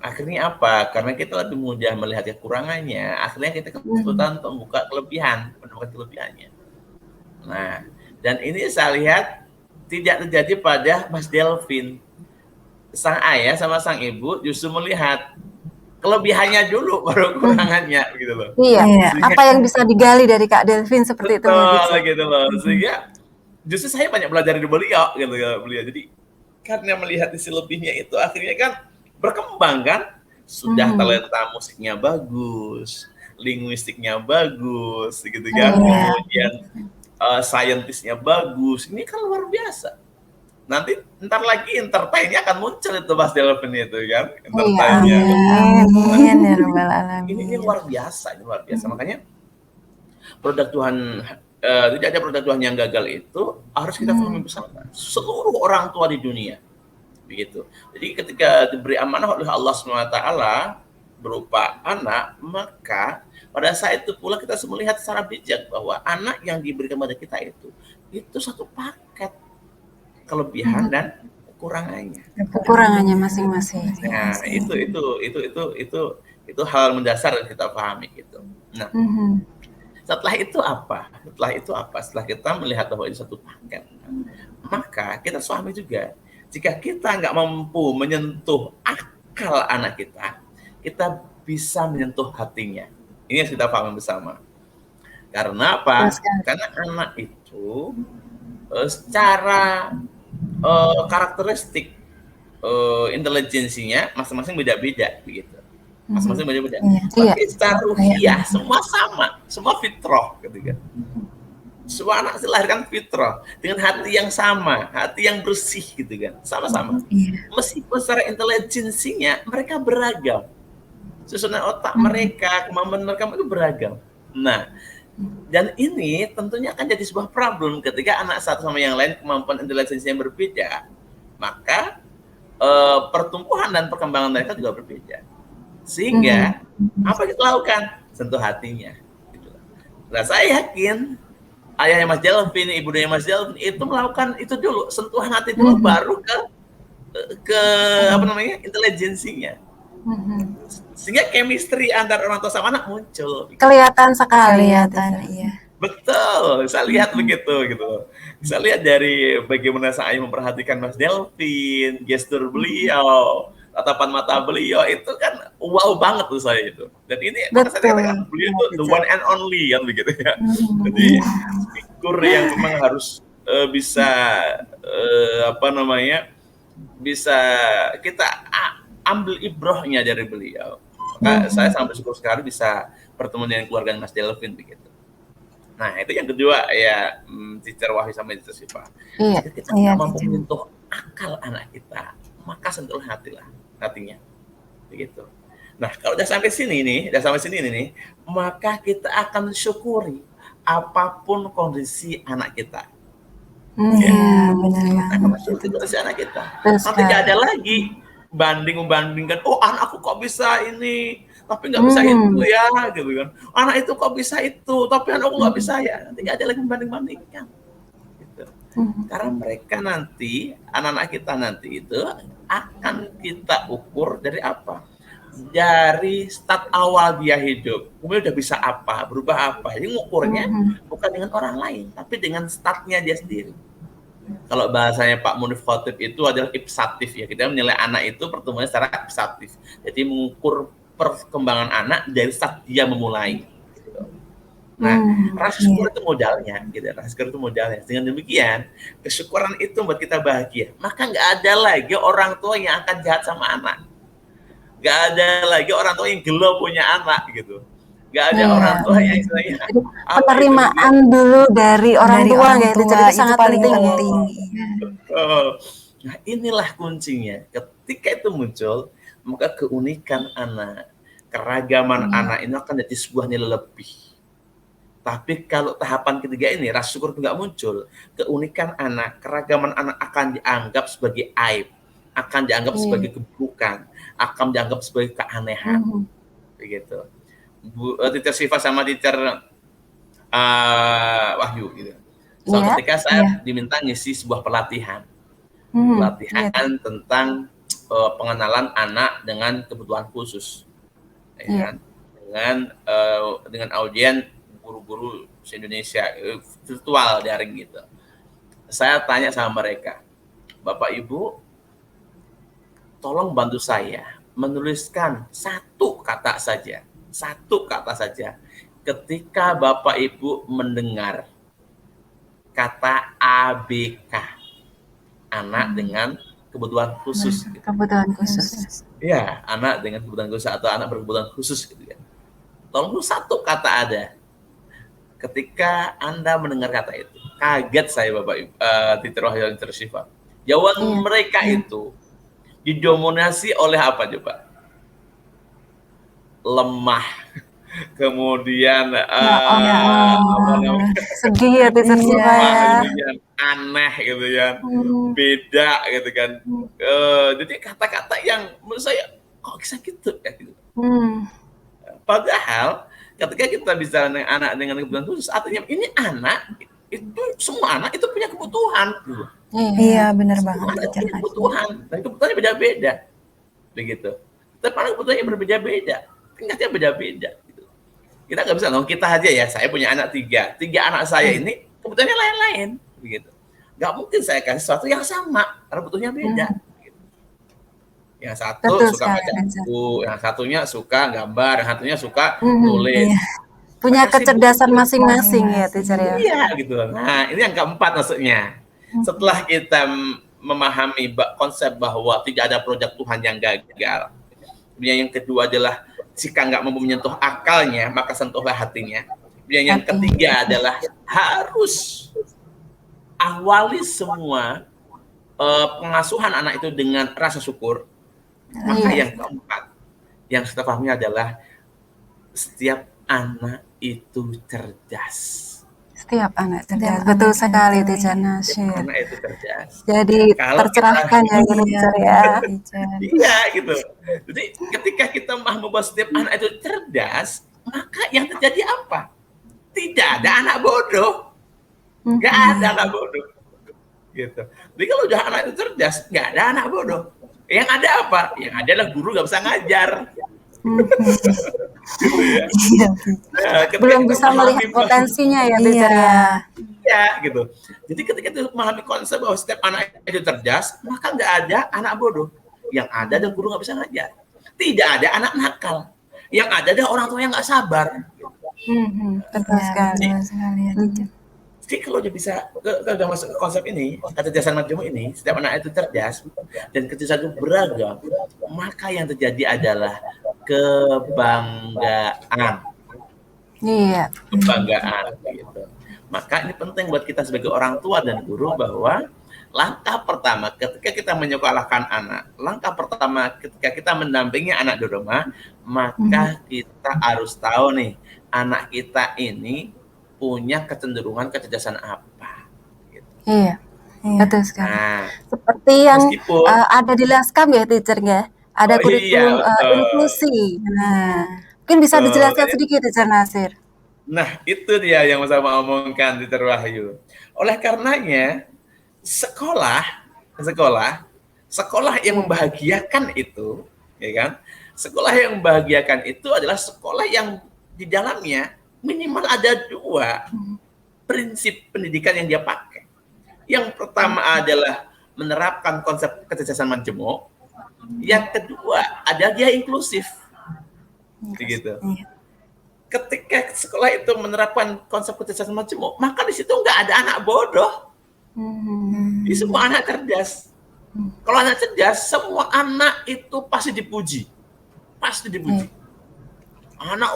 akhirnya apa? Karena kita lebih mudah melihat kekurangannya, akhirnya kita kesulitan untuk membuka menemukan kelebihannya. Nah, dan ini saya lihat tidak terjadi pada Mas Delvin. Sang ayah sama sang ibu justru melihat kelebihannya dulu baru kekurangannya gitu loh. Iya. Apa yang bisa digali dari Kak Delvin seperti itu? Betul gitu loh. Sehingga justru saya banyak belajar dari beliau gitu beliau. Jadi karena melihat sisi lebihnya itu akhirnya kan berkembang kan. Sudah talenta musiknya bagus, linguistiknya bagus gitu kan. Kemudian saintisnya bagus. Ini kan luar biasa. Nanti ntar lagi entertain-nya akan muncul itu Mas Delvin itu kan. Entertain-nya. Ini luar biasa, Makanya produk Tuhan tidak ada produk Tuhan yang gagal itu harus kita pahami bersama seluruh orang tua di dunia, begitu. Jadi ketika diberi amanah oleh Allah SWT berupa anak, maka pada saat itu pula kita harus melihat secara bijak bahwa anak yang diberikan kepada kita itu satu paket kelebihan dan kekurangannya masing-masing. Nah, itu hal mendasar yang kita pahami gitu. Nah, setelah itu apa? Setelah kita melihat bahwa itu satu paket, maka kita suami juga. Jika kita nggak mampu menyentuh akal anak kita bisa menyentuh hatinya. Ini yang kita pahami bersama. Karena apa? Karena anak itu secara karakteristik intelijensinya masing-masing beda-beda begitu. Masing-masing beda-beda. Iya. Iya. Tapi secara ruhiah semua sama, semua fitrah gitu kan. Semua anak dilahirkan fitrah dengan hati yang sama, hati yang bersih gitu kan, sama-sama. Iya. Meskipun secara intelijensinya mereka beragam, susunan otak mereka, kemampuan mereka itu beragam. Nah, dan ini tentunya akan jadi sebuah problem ketika anak satu sama yang lain kemampuan intelijensinya berbeda, maka pertumbuhan dan perkembangan mereka juga berbeda. Sehingga apa yang kita lakukan? Sentuh hatinya. Gitu. Nah, saya yakin ayahnya Mas Delvin, ibundanya Mas Delvin itu melakukan itu dulu, sentuhan hati dulu, baru ke apa namanya, intelijensinya. Sehingga chemistry antar orang tua sama anak muncul. Kelihatan sekali ya. Kelihatan, iya. Betul, saya lihat begitu gitu. Saya lihat dari bagaimana saya memperhatikan Mas Delvin, gestur beliau, tatapan mata beliau itu kan wow banget tuh saya itu. Dan ini maka saya katakan beliau itu the one and only kan begitu ya. Jadi figur yang memang harus bisa apa namanya, bisa kita ambil ibrohnya dari beliau. Maka saya sangat bersyukur sekali bisa bertemu dengan keluarga Mas Delvin begitu. Nah, itu yang kedua ya, Teacher Wahyu sama Teacher Syifa. Iya. Jika kita nggak mampu menyentuh akal anak kita, maka sentuh hatinya, begitu. Nah, kalau udah sampai sini nih, maka kita akan syukuri apapun kondisi anak kita. Iya, benar Kita akan banget. mensyukuri kondisi anak kita. Terus Nanti nggak ada lagi membandingkan, oh anakku kok bisa ini, tapi nggak bisa itu ya, gitu kan. Anak itu kok bisa itu, tapi anakku nggak bisa ya. Nanti nggak ada lagi membanding-bandingkan. Gitu. Karena mereka nanti, anak-anak kita nanti itu akan kita ukur dari apa? Dari start awal dia hidup, kemudian udah bisa apa, berubah apa. Jadi ngukurnya bukan dengan orang lain, tapi dengan startnya dia sendiri. Kalau bahasanya Pak Munif Khotib itu adalah ipsatif ya, kita menilai anak itu pertumbuhannya secara ipsatif. Jadi mengukur perkembangan anak dari saat dia memulai. Gitu. Nah, rasa syukur itu modalnya, gitu. Rasa syukur itu modalnya. Dengan demikian, kesyukuran itu membuat kita bahagia. Maka nggak ada lagi orang tua yang akan jahat sama anak. Nggak ada lagi orang tua yang gelo punya anak, gitu. Nggak ada orang tua yang istilahnya penerimaan dulu dari orang tua ya, itu sangat paling penting. Betul. Nah, inilah kuncinya. Ketika itu muncul, maka keunikan anak, keragaman anak ini akan jadi sebuah nilai lebih. Tapi kalau tahapan ketiga ini, rasa syukur itu nggak muncul, keunikan anak, keragaman anak akan dianggap sebagai aib, akan dianggap sebagai keburukan, akan dianggap sebagai keanehan. Begitu. Teacher Syifa sama Teacher Wahyu gitu. Ketika saya diminta ngisi sebuah pelatihan tentang pengenalan anak dengan kebutuhan khusus, ya kan? dengan audien guru-guru se-Indonesia virtual daring gitu. Saya tanya sama mereka, Bapak Ibu, tolong bantu saya menuliskan satu kata saja ketika Bapak Ibu mendengar kata ABK, anak dengan kebutuhan khusus. Gitu. Kebutuhan khusus. Ya, anak dengan kebutuhan khusus atau anak berkebutuhan khusus gitu ya. Tolong satu kata ada ketika Anda mendengar kata itu. Kaget saya Bapak Ibu, Teacher Wahyu dan Teacher Syifa. Jawaban mereka itu didominasi oleh apa coba? Lemah, kemudian sedih ya, kemudian aneh gitu ya, beda gitu kan. Jadi kata-kata yang menurut saya kok bisa gitu ya gitu. Padahal ketika kita bicara dengan anak dengan kebutuhan khusus, artinya ini anak itu semua anak itu punya kebutuhan. Gitu. Iya, benar banget. Semua anak punya kebutuhan dan kebutuhannya beda-beda, begitu. Tapi anak kebutuhannya berbeda-beda. Tingkatnya beda-beda gitu. Kita nggak bisa dong, kita aja ya, saya punya anak tiga anak saya ini kebutuhannya lain-lain begitu. Nggak mungkin saya kasih sesuatu yang sama karena butuhnya beda gitu. Yang satu suka baca buku, yang satunya suka gambar, yang satunya suka tulis. Punya kecerdasan masing-masing ya, Teacher ya. Iya gitu. Nah, ini yang keempat maksudnya. Setelah kita memahami konsep bahwa tidak ada produk Tuhan yang gagal. Kemudian yang kedua adalah jika nggak mampu menyentuh akalnya, maka sentuhlah hatinya. Kemudian yang ketiga adalah harus awali semua pengasuhan anak itu dengan rasa syukur. Maka yang keempat, yang saya pahami adalah setiap anak itu cerdas. Setiap anak cerdas. Betul sekali, Teacher Nasyir. Anak itu cerdas. Jadi Kalau tercerahkan ya, Teacher ya. Iya gitu. Jadi ketika kita memahami bahwa setiap anak itu cerdas, maka yang terjadi apa? Tidak ada anak bodoh. Nggak ada anak bodoh. Gitu. Jadi kalau udah anak itu cerdas, nggak ada anak bodoh. Yang ada apa? Yang ada adalah guru nggak bisa ngajar. Gitu ya. Nah, Belum bisa melihat potensinya ya, Teacher ya. Iya, gitu. Jadi ketika itu memahami konsep bahwa setiap anak itu cerdas, maka nggak ada anak bodoh. Yang ada adalah guru nggak bisa ngajar. Tidak ada anak nakal. Yang ada adalah orang tua yang nggak sabar. Betul sekali. Jadi kalau udah bisa, kalau udah masuk ke konsep ini, kecerdasan majemuk ini, setiap anak itu cerdas dan kecerdasan itu beragam, maka yang terjadi adalah kebanggaan. Iya. Kebanggaan gitu. Maka ini penting buat kita sebagai orang tua dan guru bahwa langkah pertama ketika kita menyekolahkan anak, langkah pertama ketika kita mendampingi anak di rumah, maka kita harus tahu nih, anak kita ini punya kecenderungan kecerdasan apa. Gitu. Iya, betul sekali. Nah, seperti yang meskipun ada di Laskam ya, Teacher ya. Ada kurikulum inklusi. Nah, mungkin bisa dijelaskan sedikit, Teacher Nasyir. Nah, itu dia yang saya mau omongkan, Teacher Wahyu. Oleh karenanya, sekolah yang membahagiakan itu, ya kan? Sekolah yang membahagiakan itu adalah sekolah yang di dalamnya minimal ada 2 prinsip pendidikan yang dia pakai. Yang pertama adalah menerapkan konsep kecerdasan majemuk. Yang kedua adalah dia inklusif. Begitu. Ketika sekolah itu menerapkan konsep kecerdasan majemuk, maka di situ nggak ada anak bodoh. Di semua anak cerdas. Kalau anak cerdas, semua anak itu pasti dipuji. Pasti dipuji. Anak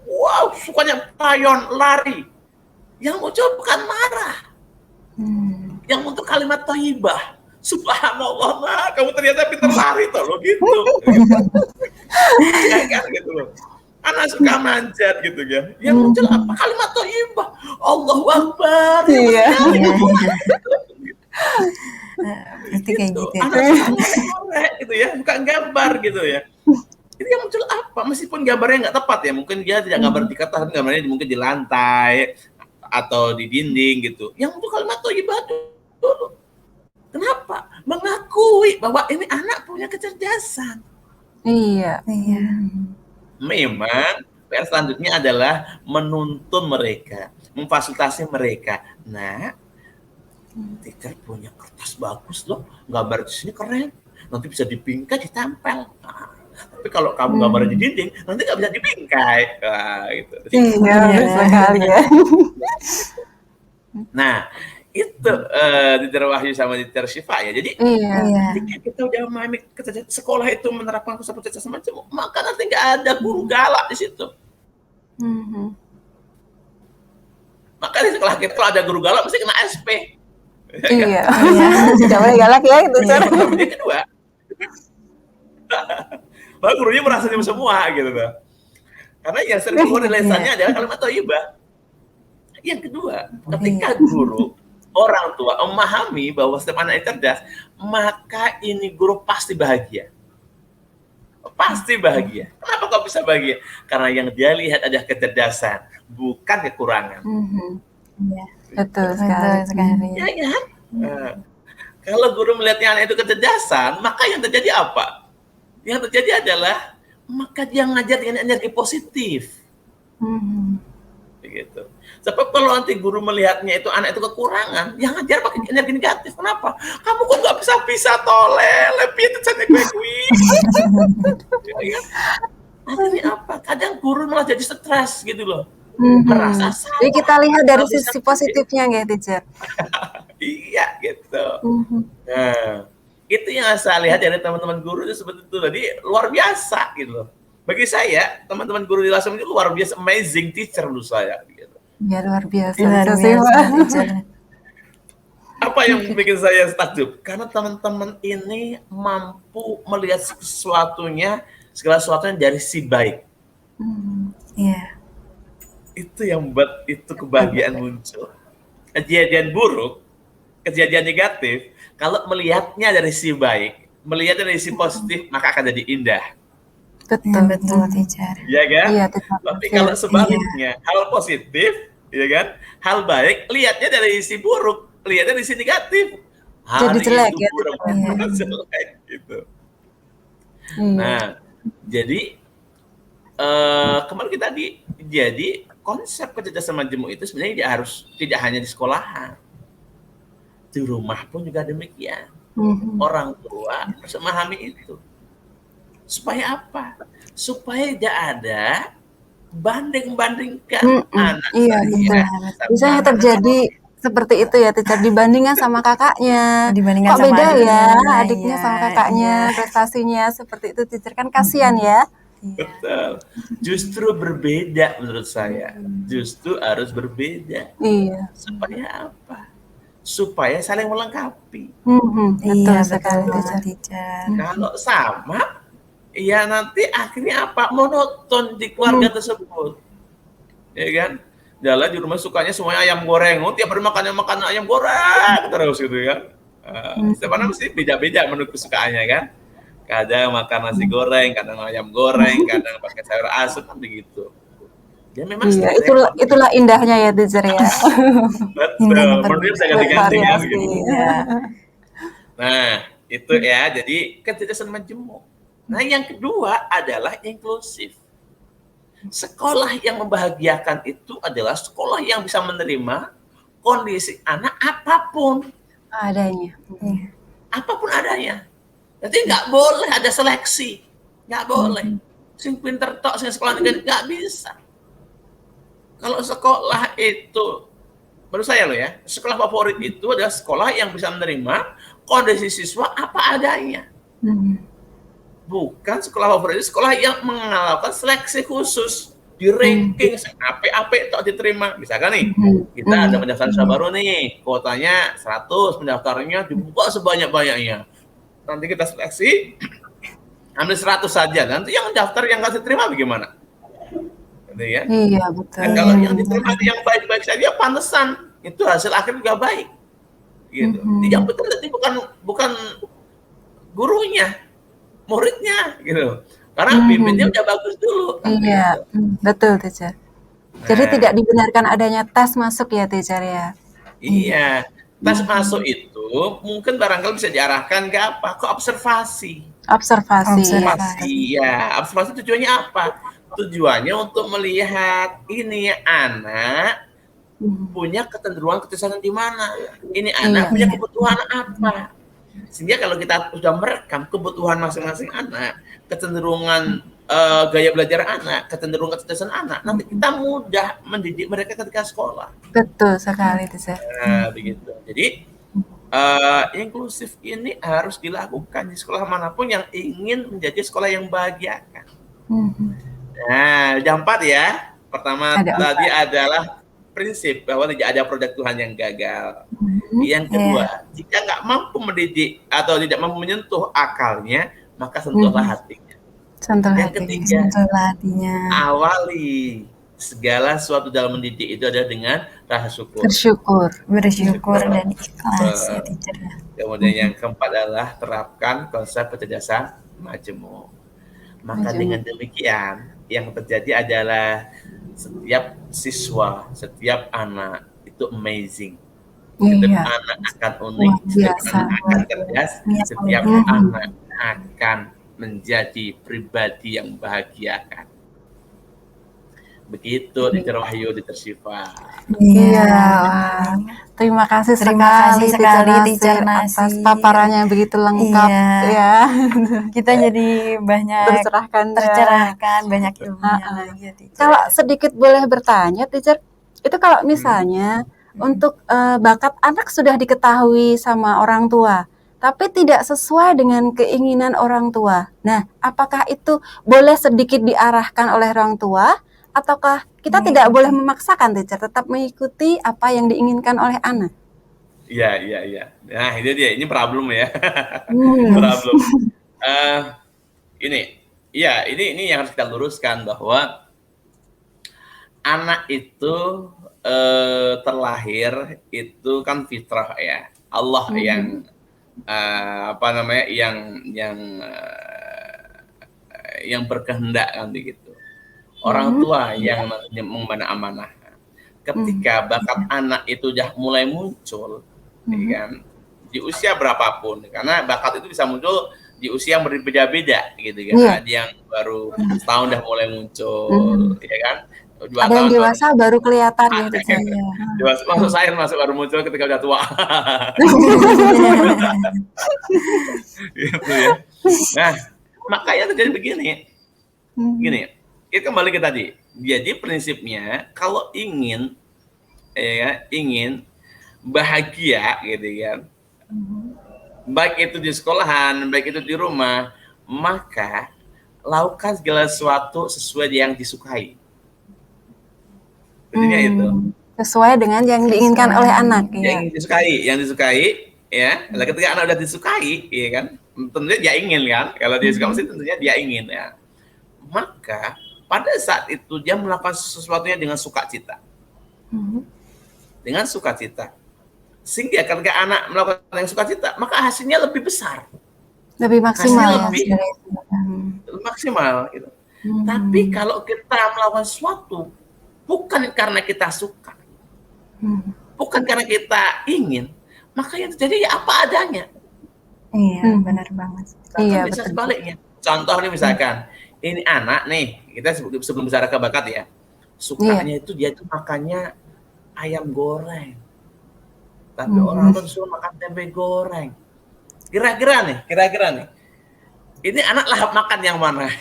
wow, sukanya payon, lari. Yang muncul bukan marah. Yang muncul kalimat thayyibah. Subhanallah, nah, kamu ternyata pintar lari toh lo gitu. Ya kan gitu loh. Anak suka manjat gitu kan. Yang muncul apa? Kalimat thayyibah. Allahu Akbar. Iya. Itu kayak gitu. Anak suka gitu ya, bukan gambar gitu ya. Itu yang muncul apa? Meskipun gambarnya nggak tepat ya, mungkin dia tidak gambar di kertas, gambarnya mungkin di lantai atau di dinding gitu. Yang muncul kalimat thayyibah dulu. Kenapa? Mengakui bahwa ini anak punya kecerdasan. Iya. Memang PR selanjutnya adalah menuntun mereka, memfasilitasi mereka. Nah, teacher punya kertas bagus loh, gambar di sini keren, nanti bisa dibingkai, ditempel. Nah, tapi kalau kamu gambar di dinding, nanti nggak bisa dibingkai. Nah, gitu. Iya, sekali ya. Nah, itu Teacher Wahyu sama Teacher Syifa ya. Jadi ketika kita udah memahami sekolah itu menerapkan konsep kecerdasan majemuk, maka nanti nggak ada guru galak di situ. Maka di sekolah kita kalau ada guru galak mesti kena SP. Iya. Tidak boleh galak ya itu. Yang kedua, bahwa gurunya merasa semua gitu loh. Karena yang sering keluar dari lesannya adalah kalimat thayyibah. Yang kedua, ketika guru orang tua memahami bahwa setiap anak cerdas, maka ini guru pasti bahagia. Pasti bahagia. Kenapa kok bisa bahagia? Karena yang dia lihat adalah kecerdasan, bukan kekurangan. Betul sekali. Ya kan? Kalau guru melihatnya anak itu kecerdasan, maka yang terjadi apa? Yang terjadi adalah maka dia ngajar dengan energi positif. Begitu. Sebab kalau nanti guru melihatnya itu anak itu kekurangan, yang ngajar pakai energi negatif. Kenapa? Kamu kok nggak bisa tolel, lebih itu sana gue. Akhirnya apa? Kadang guru malah jadi stres gitu loh. Merasa salah. Jadi kita lihat dari sisi positifnya ya, Teacher. Iya. bahagia gitu. Mhm. Nah, itu yang saya lihat dari teman-teman guru itu seperti itu. Jadi luar biasa gitu loh. Bagi saya, teman-teman guru di Lasem itu luar biasa, amazing teacher menurut saya. Gitu. Ya luar biasa Luar bisa biasa Pak. teacher. Apa yang bikin saya takjub? Karena teman-teman ini mampu melihat segala sesuatunya dari si baik. Iya. Itu yang membuat itu kebahagiaan muncul. Kejadian buruk, kejadian negatif, kalau melihatnya dari si baik, melihatnya dari si positif, maka akan jadi indah. Iya, Betul. betul teacher. Ya kan? Iya, teacher. Tapi kalau sebaliknya, hal positif, ya kan? Hal baik, lihatnya dari sisi buruk, lihatnya dari sisi negatif. Jadi jelek ya, buruk, Iya. jelek gitu. Iya. Nah, jadi kemarin kita jadi konsep kecerdasan majemuk itu sebenarnya tidak hanya di sekolahan, di rumah pun juga demikian. Mhm. Orang tua harus memahami itu. Supaya apa? Supaya tidak ada banding-bandingkan anak Iya, betul. saya. Biasanya terjadi seperti itu ya, teacher, dibandingkan sama kakaknya. Dibandingkan Kok sama beda ya adiknya, adiknya iya, sama kakaknya iya. prestasinya seperti itu, teacher, kan kasihan ya. Iya. Betul. Justru berbeda menurut saya. Justru harus berbeda. Iya. Supaya apa? Supaya saling melengkapi. Betul Iya, sekali, betul teacher. teacher. Kalau sama, ya nanti akhirnya apa? Monoton di keluarga tersebut. Ya kan? Jalan di rumah sukanya semuanya ayam goreng. Oh, tiap hari makan ayam goreng terus gitu kan. Setiap anak mesti beda-beda menu kesukaannya kan. Kadang makan nasi goreng, kadang ayam goreng, kadang pakai sayur asem kan begitu. Ya memang Iya, setiap itulah indahnya ya, teacher ya. betul. Indahnya Menurut saya ganti-ganti kan bervariasi. gitu. Iya. Nah, itu ya. Jadi kecerdasan majemuk. Nah, yang kedua adalah inklusif. Sekolah yang membahagiakan itu adalah sekolah yang bisa menerima kondisi anak apapun, Adanya. Iya. apapun adanya. Jadi nggak boleh ada seleksi, nggak boleh. Sing pinter tok, sing sekolah negeri nggak bisa. Kalau sekolah itu, menurut saya loh ya, sekolah favorit itu adalah sekolah yang bisa menerima kondisi siswa apa adanya. Bukan sekolah favorit, sekolah yang melakukan seleksi khusus, di ranking, AP tok diterima. Misalkan nih, kita ada pendaftaran siswa baru nih, kuotanya 100, pendaftarnya dibuka sebanyak-banyaknya. Nanti kita seleksi, ambil 100 saja. Nanti yang daftar yang kasih terima bagaimana? Gitu ya. Iya, betul. Nah, kalau yang diterima yang baik-baik saja, pantesan itu hasil akhir juga baik. Gitu. Yang betul nanti bukan gurunya, muridnya, gitu. Karena pimpinnya udah bagus dulu. Iya, betul, teacher. Jadi tidak dibenarkan adanya tes masuk ya, teacher ya. Iya. Tes masuk itu mungkin barangkali bisa diarahkan ke apa? Ke observasi. Observasi. Ya, observasi tujuannya apa? Tujuannya untuk melihat ini anak punya kecenderungan di mana. Ini anak punya kebutuhan apa. Sehingga kalau kita sudah merekam kebutuhan masing-masing anak, kecenderungan gaya belajar anak, kecenderungan kecerdasan anak, nanti kita mudah mendidik mereka ketika sekolah. Betul sekali, teacher. Nah, begitu. Jadi inklusif ini harus dilakukan di sekolah manapun yang ingin menjadi sekolah yang membahagiakan. Nah, ada 4 ya. Pertama tadi adalah prinsip bahwa tidak ada produk Tuhan yang gagal. Yang kedua, jika nggak mampu mendidik atau tidak mampu menyentuh akalnya, maka sentuhlah hatinya. Yang ketiga, awali segala sesuatu dalam mendidik itu adalah dengan rasa syukur. Bersyukur dan ikhlas ya, teacher. Kemudian yang keempat adalah terapkan konsep kecerdasan majemuk. Maka dengan demikian yang terjadi adalah setiap siswa, setiap anak itu amazing. Setiap anak akan unik, setiap anak akan cerdas, setiap anak akan menjadi pribadi yang membahagiakan. Begitu, Teacher Wahyu, Teacher Syifa. Iya, terima kasih sekali Teacher Nasi atas paparannya yang begitu lengkap ya. Kita jadi banyak tercerahkan banyak ilmunya lagi ya, Teacher. Kalau sedikit boleh bertanya, Teacher, itu kalau misalnya untuk bakat anak sudah diketahui sama orang tua, tapi tidak sesuai dengan keinginan orang tua. Nah, apakah itu boleh sedikit diarahkan oleh orang tua, ataukah kita tidak boleh memaksakan, teacher, tetap mengikuti apa yang diinginkan oleh anak? Iya, iya, iya. Nah, itu dia. Ini problem ya. Hmm. Problem. Ini, ya, ini yang harus kita luruskan bahwa anak itu terlahir itu kan fitrah ya. Allah yang apa namanya yang berkehendak kan begitu. Orang tua yang mengemban amanah. Ketika bakat anak itu sudah mulai muncul, ya kan, di usia berapapun, karena bakat itu bisa muncul di usia yang berbeda-beda gitu kan. Iya. Ada yang baru setahun udah mulai muncul, ya kan. 2 Ada yang tahun dewasa baru kelihatan ya, teacher. dewasa, masuk saya masuk baru muncul ketika udah tua. Gitu ya. Nah, makanya terjadi begini. Gini, kita kembali ke tadi. Jadi prinsipnya kalau ingin ingin bahagia gitu kan. Baik itu di sekolahan, baik itu di rumah, maka lakukan segala sesuatu sesuai yang disukai. Intinya itu. Sesuai dengan yang diinginkan oleh anak ya. Yang disukai ya. Nah, ketika anak udah disukai, ya kan, tentunya dia ingin kan. Kalau dia suka mesin tentunya dia ingin ya. Maka pada saat itu dia melakukan sesuatunya dengan sukacita. Dengan sukacita. Sehingga ketika anak melakukan yang sukacita, maka hasilnya lebih besar. Lebih maksimal ya. Lebih maksimal gitu. Tapi kalau kita melakukan sesuatu bukan karena kita suka, bukan karena kita ingin, maka yang terjadi ya apa adanya. Iya, benar banget. Iya, Bisa betul. sebaliknya. Contoh nih misalkan, ini anak nih, kita sebelum bicara ke bakat ya, sukanya itu dia tuh makannya ayam goreng. Tapi orang tuh disuruh makan tempe goreng. Kira-kira nih, ini anak lahap makan yang mana?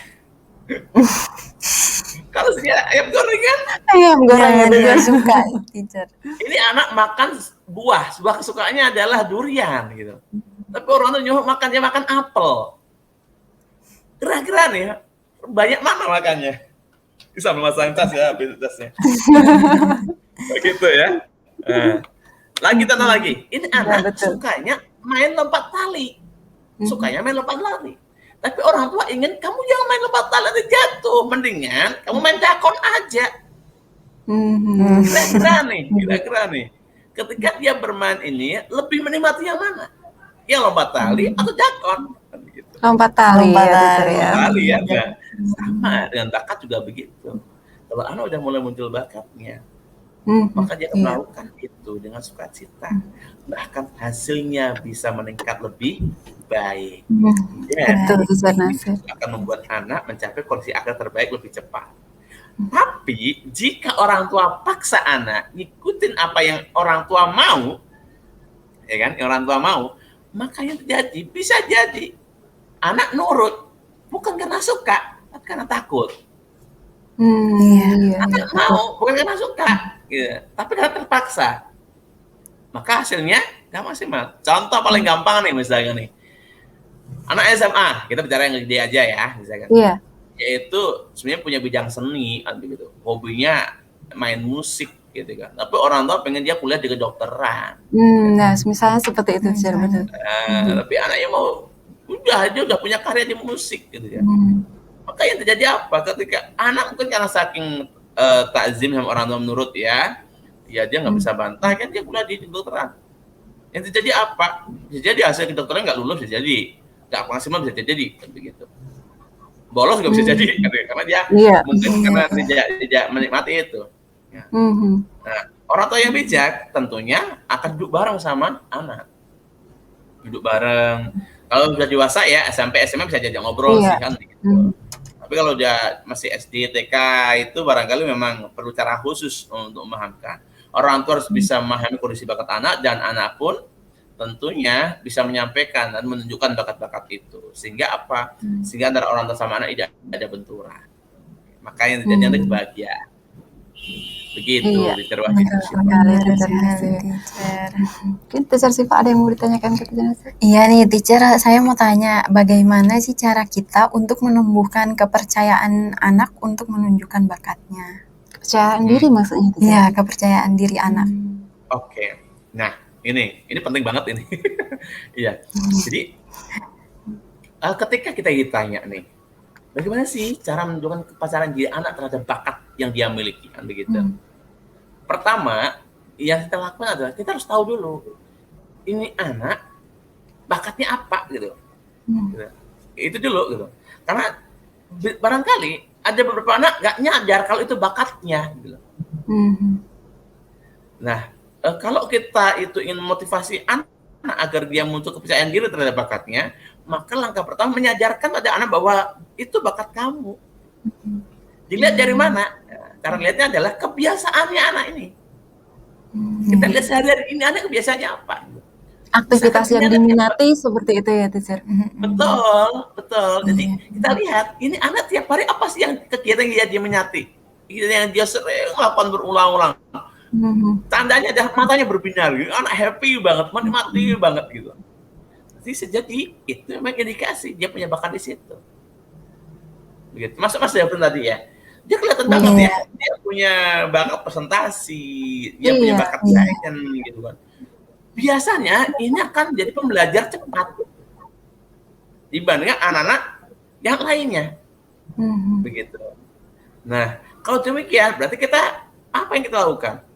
Kalau dia ayam goreng kan, Ayam goreng Yang itu dia suka, teacher. ini anak makan buah kesukaannya adalah durian gitu. Tapi orang tuh nyuruh makannya makan apel. Kira-kira nih, banyak mana makannya? Bisa memasang tas ya, habis tasnya. Begitu ya. Lagi. Ini anak sukanya main lompat tali. Sukanya main lompat tali. Tapi orang tua ingin kamu jangan main lompat tali nanti jatuh. Mendingan kamu main dakon aja. Kira-kira nih. Ketika dia bermain ini, lebih menikmati yang mana? Yang lompat tali atau dakon? Gitu. Lompat tali ya. Tali ya. Nah, sama dengan bakat juga begitu. Kalau anak udah mulai muncul bakatnya, maka dia akan melakukan itu dengan sukacita. Bahkan hasilnya bisa meningkat lebih baik. Betul, Teacher Nasir. Akan membuat anak mencapai kondisi akal terbaik lebih cepat. Tapi jika orang tua paksa anak ngikutin apa yang orang tua mau, ya kan, yang orang tua mau, maka yang terjadi bisa jadi anak nurut bukan karena suka, tapi karena takut. Anak mau bukan karena suka, gitu, tapi karena terpaksa. Maka hasilnya nggak maksimal. Contoh paling gampang nih misalnya nih, anak SMA, kita bicara yang gede aja ya, misalkan. Iya. Yaitu sebenarnya punya bidang seni, kan begitu. Hobinya main musik, gitu kan. Tapi orang tua pengen dia kuliah di kedokteran. Nah, misalnya seperti itu, Teacher, betul. Tapi anaknya mau, dia udah punya karya di musik, gitu kan. Maka yang terjadi apa? Ketika anak mungkin karena saking takzim sama orang tua menurut ya dia nggak bisa bantah kan dia kuliah di kedokteran. Yang terjadi apa? Bisa jadi hasil kedokteran nggak lulus, bisa jadi nggak maksimal, bisa jadi kan begitu. Bolos nggak bisa jadi karena dia mungkin karena tidak menikmati itu. Ya. Nah, orang tua yang bijak tentunya akan duduk bareng sama anak, duduk bareng. Kalau sudah dewasa ya SMP SMA bisa diajak ngobrol sih kan gitu. Tapi kalau udah masih SD TK itu barangkali memang perlu cara khusus untuk memahamkan. Orang tua harus bisa memahami kondisi bakat anak, dan anak pun tentunya bisa menyampaikan dan menunjukkan bakat-bakat itu. Sehingga apa? Sehingga antara orang tua sama anak tidak ada benturan. Maka yang terjadi nanti kebahagiaan. Begitu, Iya, Teacher Wahyu. betul sekali, Teacher Nasir. Teacher. Mungkin Teacher Siva ada yang mau ditanyakan ke Teacher Nasir? Iya nih, teacher, saya mau tanya, bagaimana sih cara kita untuk menumbuhkan kepercayaan anak untuk menunjukkan bakatnya? Kepercayaan diri maksudnya, Teacher? Iya, kepercayaan diri anak. Oke. Nah, ini penting banget ini. Iya. Jadi ketika kita ditanya nih, bagaimana sih cara menunjukkan kepercayaan diri anak terhadap bakat yang dia miliki, kan begitu. Pertama, yang kita lakukan adalah kita harus tahu dulu ini anak bakatnya apa gitu. Gitu. Itu dulu gitu. Karena barangkali ada beberapa anak nggak nyadar kalau itu bakatnya gitu. Nah, kalau kita itu ingin memotivasi anak agar dia muncul kepercayaan diri terhadap bakatnya, maka langkah pertama menyadarkan pada anak bahwa itu bakat kamu. Dilihat dari mana? Cara lihatnya adalah kebiasaannya anak ini. Kita lihat sehari-hari ini anak kebiasaannya apa. Aktivitas yang diminati seperti itu ya, Teacher? Betul. Jadi kita lihat, ini anak tiap hari apa sih yang kegiatan yang dia minati? Yang dia sering lakukan berulang-ulang. Tandanya adalah matanya berbinar, gitu. Anak happy banget, menikmati banget gitu. Jadi itu memang indikasi dia punya bakat di situ. Begitu. Mas Devin tadi ya, dia kelihatan banget ya, dia punya bakat presentasi, dia punya bakat desain gitu kan. Biasanya ini akan jadi pembelajar cepat dibandingkan anak-anak yang lainnya. Begitu. Nah, kalau demikian berarti apa yang kita lakukan?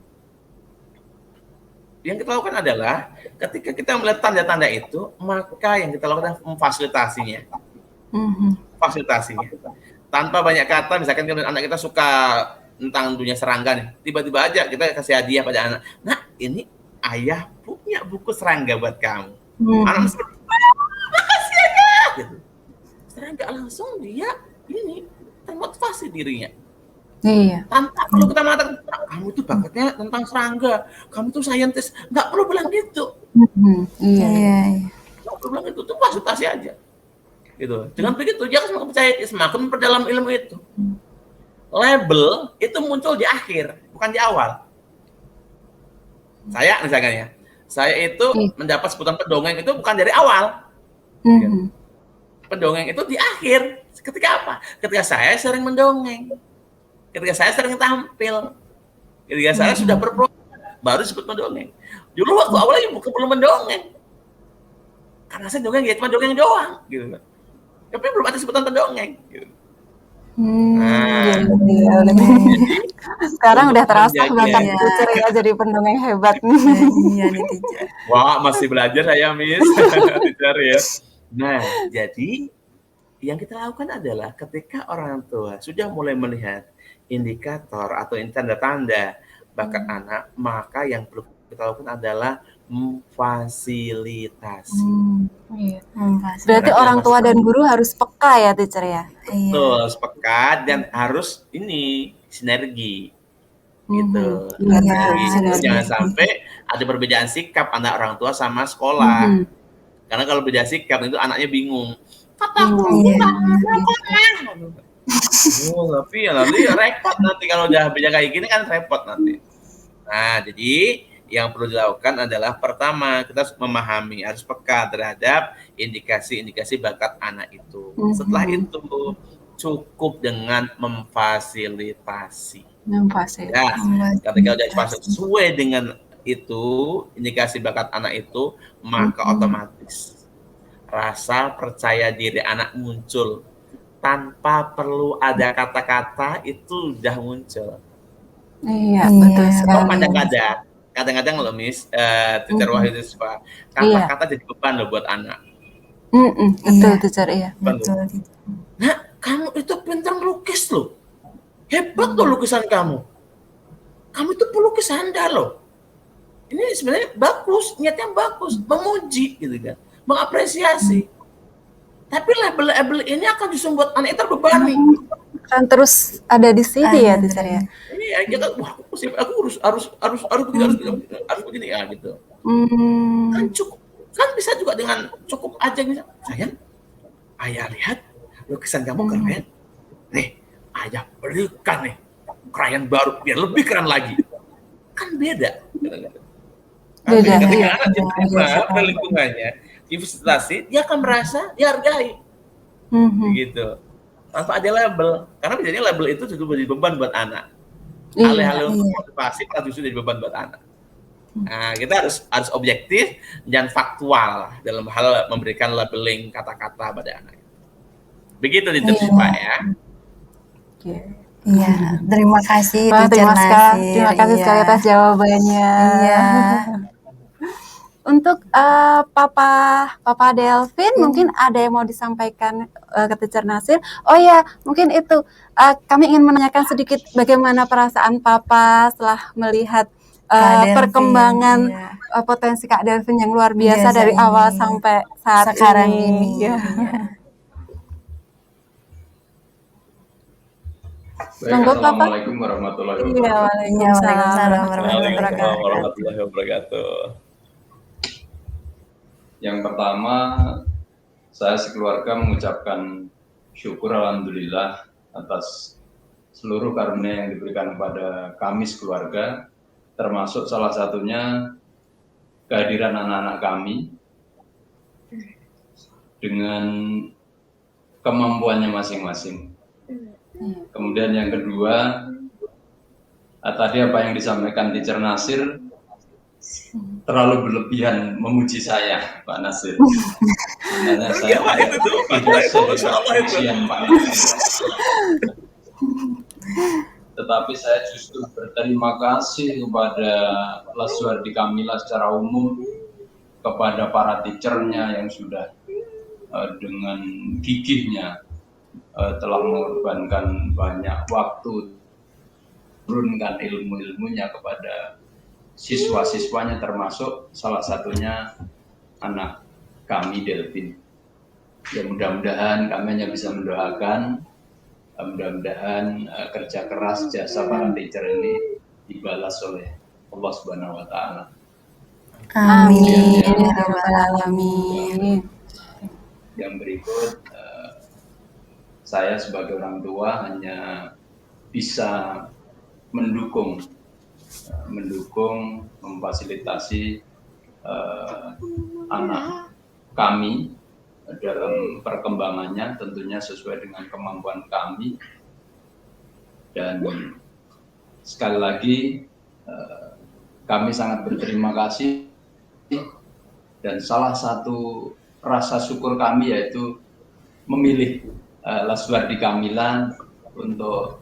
Yang kita lakukan adalah ketika kita melihat tanda-tanda itu, maka yang kita lakukan adalah memfasilitasinya. Fasilitasinya. Tanpa banyak kata, misalkan anak kita suka tentang dunia serangga nih, tiba-tiba aja kita kasih hadiah pada anak. Nah, ini ayah punya buku serangga buat kamu. Anak mesti makasih ya, gitu. Serangga langsung dia ini termotivasi dirinya. Iya. Tanpa perlu kita mengatakan, kamu tuh bakatnya tentang serangga, kamu tuh saintis, nggak perlu bilang gitu. Iya. Nggak perlu bilang gitu, tuh fasilitasi aja. Gitu. Dengan begitu dia akan percaya semakin memperdalam ilmu itu. Label itu muncul di akhir, bukan di awal. Saya misalkan ya, saya itu mendapat sebutan pendongeng itu bukan dari awal. Pendongeng itu di akhir. Ketika apa? Ketika saya sering mendongeng. Ketika saya sering tampil. Ketika saya sudah berprogram, baru disebut mendongeng. Dulu waktu awalnya belum mendongeng. Karena saya dongeng ya cuma dongeng doang. Gitu. Tapi belum ada sebutan pendongeng. Gitu. Sekarang udah terasa bakat Teacher ya, jadi pendongeng hebat. Iya nih, teacher. Wah, masih belajar saya, Miss. Teacher ya. Nah, jadi yang kita lakukan adalah ketika orang tua sudah mulai melihat indikator atau tanda-tanda bakat anak, maka yang perlu kita lakukan adalah memfasilitasi. Berarti orang tua dan guru harus peka ya, Teacher ya? Betul, harus peka dan harus ini sinergi. Gitu. Jangan sampai ada perbedaan sikap antara orang tua sama sekolah. Karena kalau beda sikap itu anaknya bingung. Tapi ya nanti repot nanti kalau udah beda kayak gini kan repot nanti. Nah, jadi yang perlu dilakukan adalah pertama kita harus memahami, harus peka terhadap indikasi-indikasi bakat anak itu. Setelah itu cukup dengan memfasilitasi. Ya, ketika udah sesuai dengan itu indikasi bakat anak itu, maka otomatis rasa percaya diri anak muncul tanpa perlu ada kata-kata, itu udah muncul. Iya, betul sekali. Kadang-kadang loh, Miss, Teacher Wahyu Siswa, kata-kata jadi beban loh buat anak. Betul, Teacher, iya. Betul. Nah, kamu itu pintar melukis loh. Hebat loh lukisan kamu. Kamu itu pelukis handal loh. Ini sebenarnya bagus, niatnya bagus, memuji gitu kan, mengapresiasi. Tapi label-label ini akan justru membuat anak itu terbebani. Kan terus ada di sini ya, Teacher ya. Ini ya kita, wah, aku harus begini ya gitu. Kan cukup, kan bisa juga dengan cukup aja gitu. Sayang, ayah lihat lukisan kamu keren. Nih, ayah belikan nih klien baru biar lebih keren lagi. Kan beda. Beda. Ketika Iya, anak diterima oleh lingkungannya, difasilitasi, dia akan merasa dihargai. Begitu. Tanpa ada label. Karena biasanya label itu juga jadi beban buat anak. Alih-alih untuk motivasi, malah justru jadi beban buat anak. Nah, kita harus objektif dan faktual dalam hal memberikan labeling kata-kata pada anak. Begitu Pak ya. Iya, terima kasih Wah, Teacher Nasir. terima kasih sekali atas jawabannya. Iya. Untuk Papa Delvin, mungkin ada yang mau disampaikan ke Teacher Nasir. Oh ya, mungkin itu kami ingin menanyakan sedikit bagaimana perasaan Papa setelah melihat perkembangan potensi Kak Delvin yang luar biasa dari awal sampai saat sekarang ini. Ya. Baik, Assalamualaikum warahmatullahi wabarakatuh. Iya, waalaikumsalam warahmatullahi wabarakatuh. Yang pertama, saya sekeluarga mengucapkan syukur alhamdulillah atas seluruh karunia yang diberikan kepada kami sekeluarga, termasuk salah satunya kehadiran anak-anak kami dengan kemampuannya masing-masing. Kemudian yang kedua, tadi apa yang disampaikan Teacher Nasir terlalu berlebihan memuji saya, Pak Nasir. Sebenarnya saya tidak sehebat Pak Nasir. Tetapi saya justru berterima kasih kepada Laswardi Kamila secara umum, kepada para teachernya yang sudah dengan gigihnya telah mengorbankan banyak waktu, turunkan ilmu-ilmunya kepada siswa-siswanya, termasuk salah satunya anak kami Delvin. Ya mudah-mudahan kami hanya bisa mendoakan, mudah-mudahan kerja keras jasa para teacher ini dibalas oleh Allah Subhanahu wa Ta'ala. Amin. Ya Rabbal Alamin. Yang berikut, saya sebagai orang tua hanya bisa mendukung, memfasilitasi anak kami dalam perkembangannya, tentunya sesuai dengan kemampuan kami. Dan sekali lagi kami sangat berterima kasih, dan salah satu rasa syukur kami yaitu memilih Laswardi Kamila untuk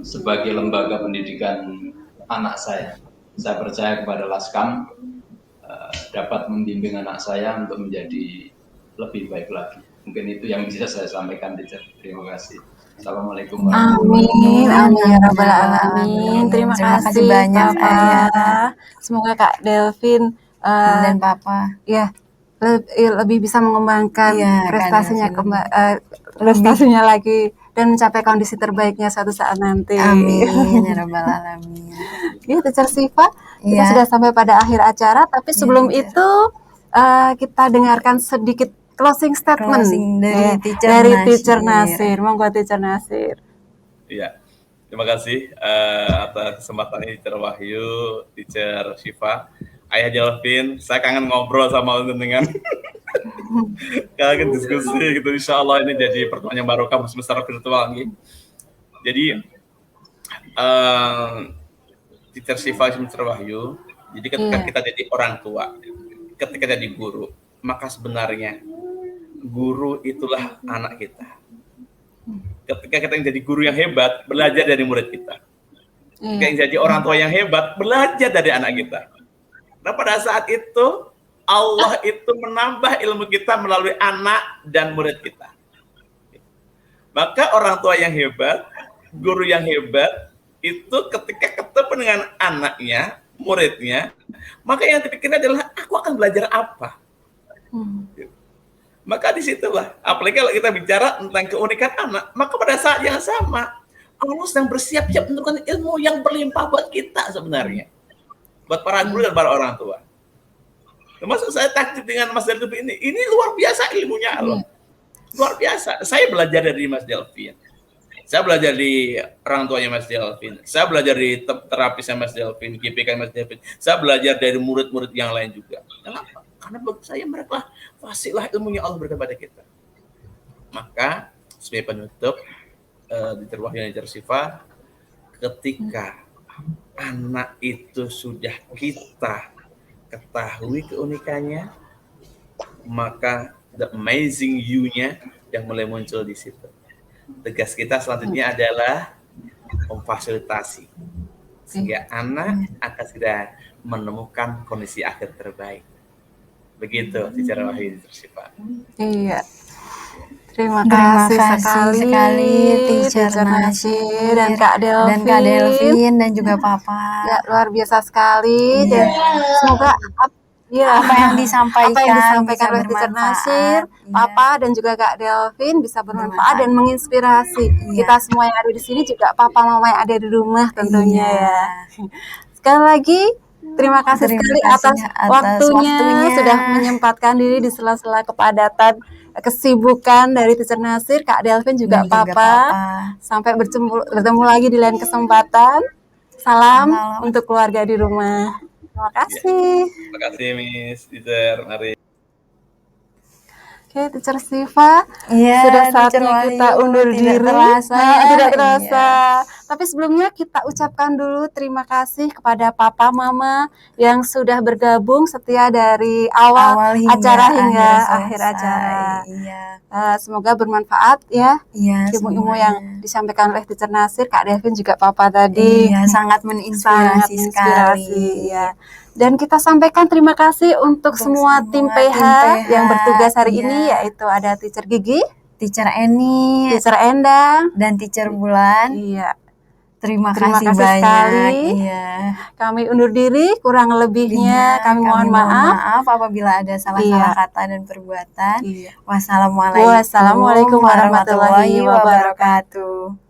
sebagai lembaga pendidikan anak saya. Saya percaya kepada Laskam dapat membimbing anak saya untuk menjadi lebih baik lagi. Mungkin itu yang bisa saya sampaikan, teacher. Terima kasih. Assalamualaikum warahmatullahi Amin, wabarakatuh. amin ya Rabbal Alamin. Terima kasih banyak, Papa. Ayah. Semoga Kak Delvin Dan Papa. ya lebih bisa mengembangkan Iya, prestasinya Kak prestasinya lagi dan mencapai kondisi terbaiknya suatu saat nanti. Amin ya Rabbal Alamin. Ya, Teacher Siva, kita Iya. sudah sampai pada akhir acara, tapi sebelum Teacher. itu kita dengarkan sedikit closing statement Closing dari Teacher Teacher Nasir. Nasir. Monggo Teacher Nasir. Iya. Terima kasih atas kesempatannya Teacher Wahyu, Teacher Syifa. Ayah Delvin, saya kangen ngobrol sama dengan kangen diskusi gitu. Insya Allah ini jadi pertemuan yang baru kamu secara virtual nih. Jadi Teacher Syifa, Teacher Wahyu. Jadi ketika kita jadi orang tua, ketika jadi guru, maka sebenarnya guru itulah anak kita. Ketika kita jadi guru yang hebat, belajar dari murid kita. Ketika jadi orang tua yang hebat, belajar dari anak kita. Nah pada saat itu Allah itu menambah ilmu kita melalui anak dan murid kita. Maka orang tua yang hebat, guru yang hebat, itu ketika ketemu dengan anaknya, muridnya, maka yang dipikirkan adalah aku akan belajar apa. Maka disitulah, apalagi kalau kita bicara tentang keunikan anak, maka pada saat yang sama Allah sedang bersiap-siap menurunkan ilmu yang berlimpah buat kita sebenarnya. Buat para guru dan para orang tua. Termasuk saya takjub dengan Mas Delvin ini luar biasa ilmunya loh. Luar biasa. Saya belajar dari Mas Delvin. Saya belajar di orang tuanya Mas Delvin. Saya belajar di terapisnya Mas Delvin, GPK Mas Delvin. Saya belajar dari murid-murid yang lain juga. Kenapa? Karena bagi saya mereka fasilah ilmunya Allah berikan kepada kita. Maka sebagai penutup di Terwahyu dan Syifa, ketika anak itu sudah kita ketahui keunikannya, maka the amazing you-nya yang mulai muncul di situ. Tugas kita selanjutnya adalah memfasilitasi sehingga anak akan sudah menemukan kondisi akhir terbaik. Begitu secara Wahyu Syifa. Iya. Terima Terima kasih kasih sekali Teacher Nasir dan Kak Delvin. dan Kak Delvin dan juga Papa. Ya, luar biasa sekali dan semoga Apa yang disampaikan bisa oleh Teacher Nasir, bermanfaat. Papa dan juga Kak Delvin bisa bermanfaat dan menginspirasi. Iya. Kita semua yang ada di sini juga Papa Mama yang ada di rumah tentunya Iya. ya. Sekali lagi terima kasih sekali atas waktunya sudah menyempatkan diri di sela-sela kepadatan kesibukan dari Teacher Nasir, Kak Delvin juga Dan Papa. Sampai bertemu lagi di lain kesempatan. Salam untuk keluarga di rumah. Terima kasih. Terima kasih Miss Teacher. Mari. Oke, Teacher Syifa, Iya, sudah Teacher saatnya Wahyu, kita undur tidak diri. terasa. Tidak terasa. Iya. Tapi sebelumnya kita ucapkan dulu terima kasih kepada Papa Mama yang sudah bergabung setia dari awal acara hingga akhir acara. Iya. Semoga bermanfaat ya. Iya, Ilmu-ilmu semuanya. yang disampaikan oleh Teacher Nasir, Kak Devin juga Papa tadi. Iya, sangat menginspirasi sekali. Ya. Dan kita sampaikan terima kasih untuk semua tim PH yang bertugas hari ini, yaitu ada Teacher Gigi, Teacher Eni, Teacher Endang, dan Teacher Bulan. Iya. Terima Terima kasih kasih banyak. sekali. Iya. Kami undur diri, kurang lebihnya kami mohon maaf. apabila ada salah-salah kata dan perbuatan. Iya. Wassalamualaikum Wassalamualaikum warahmatullahi wabarakatuh.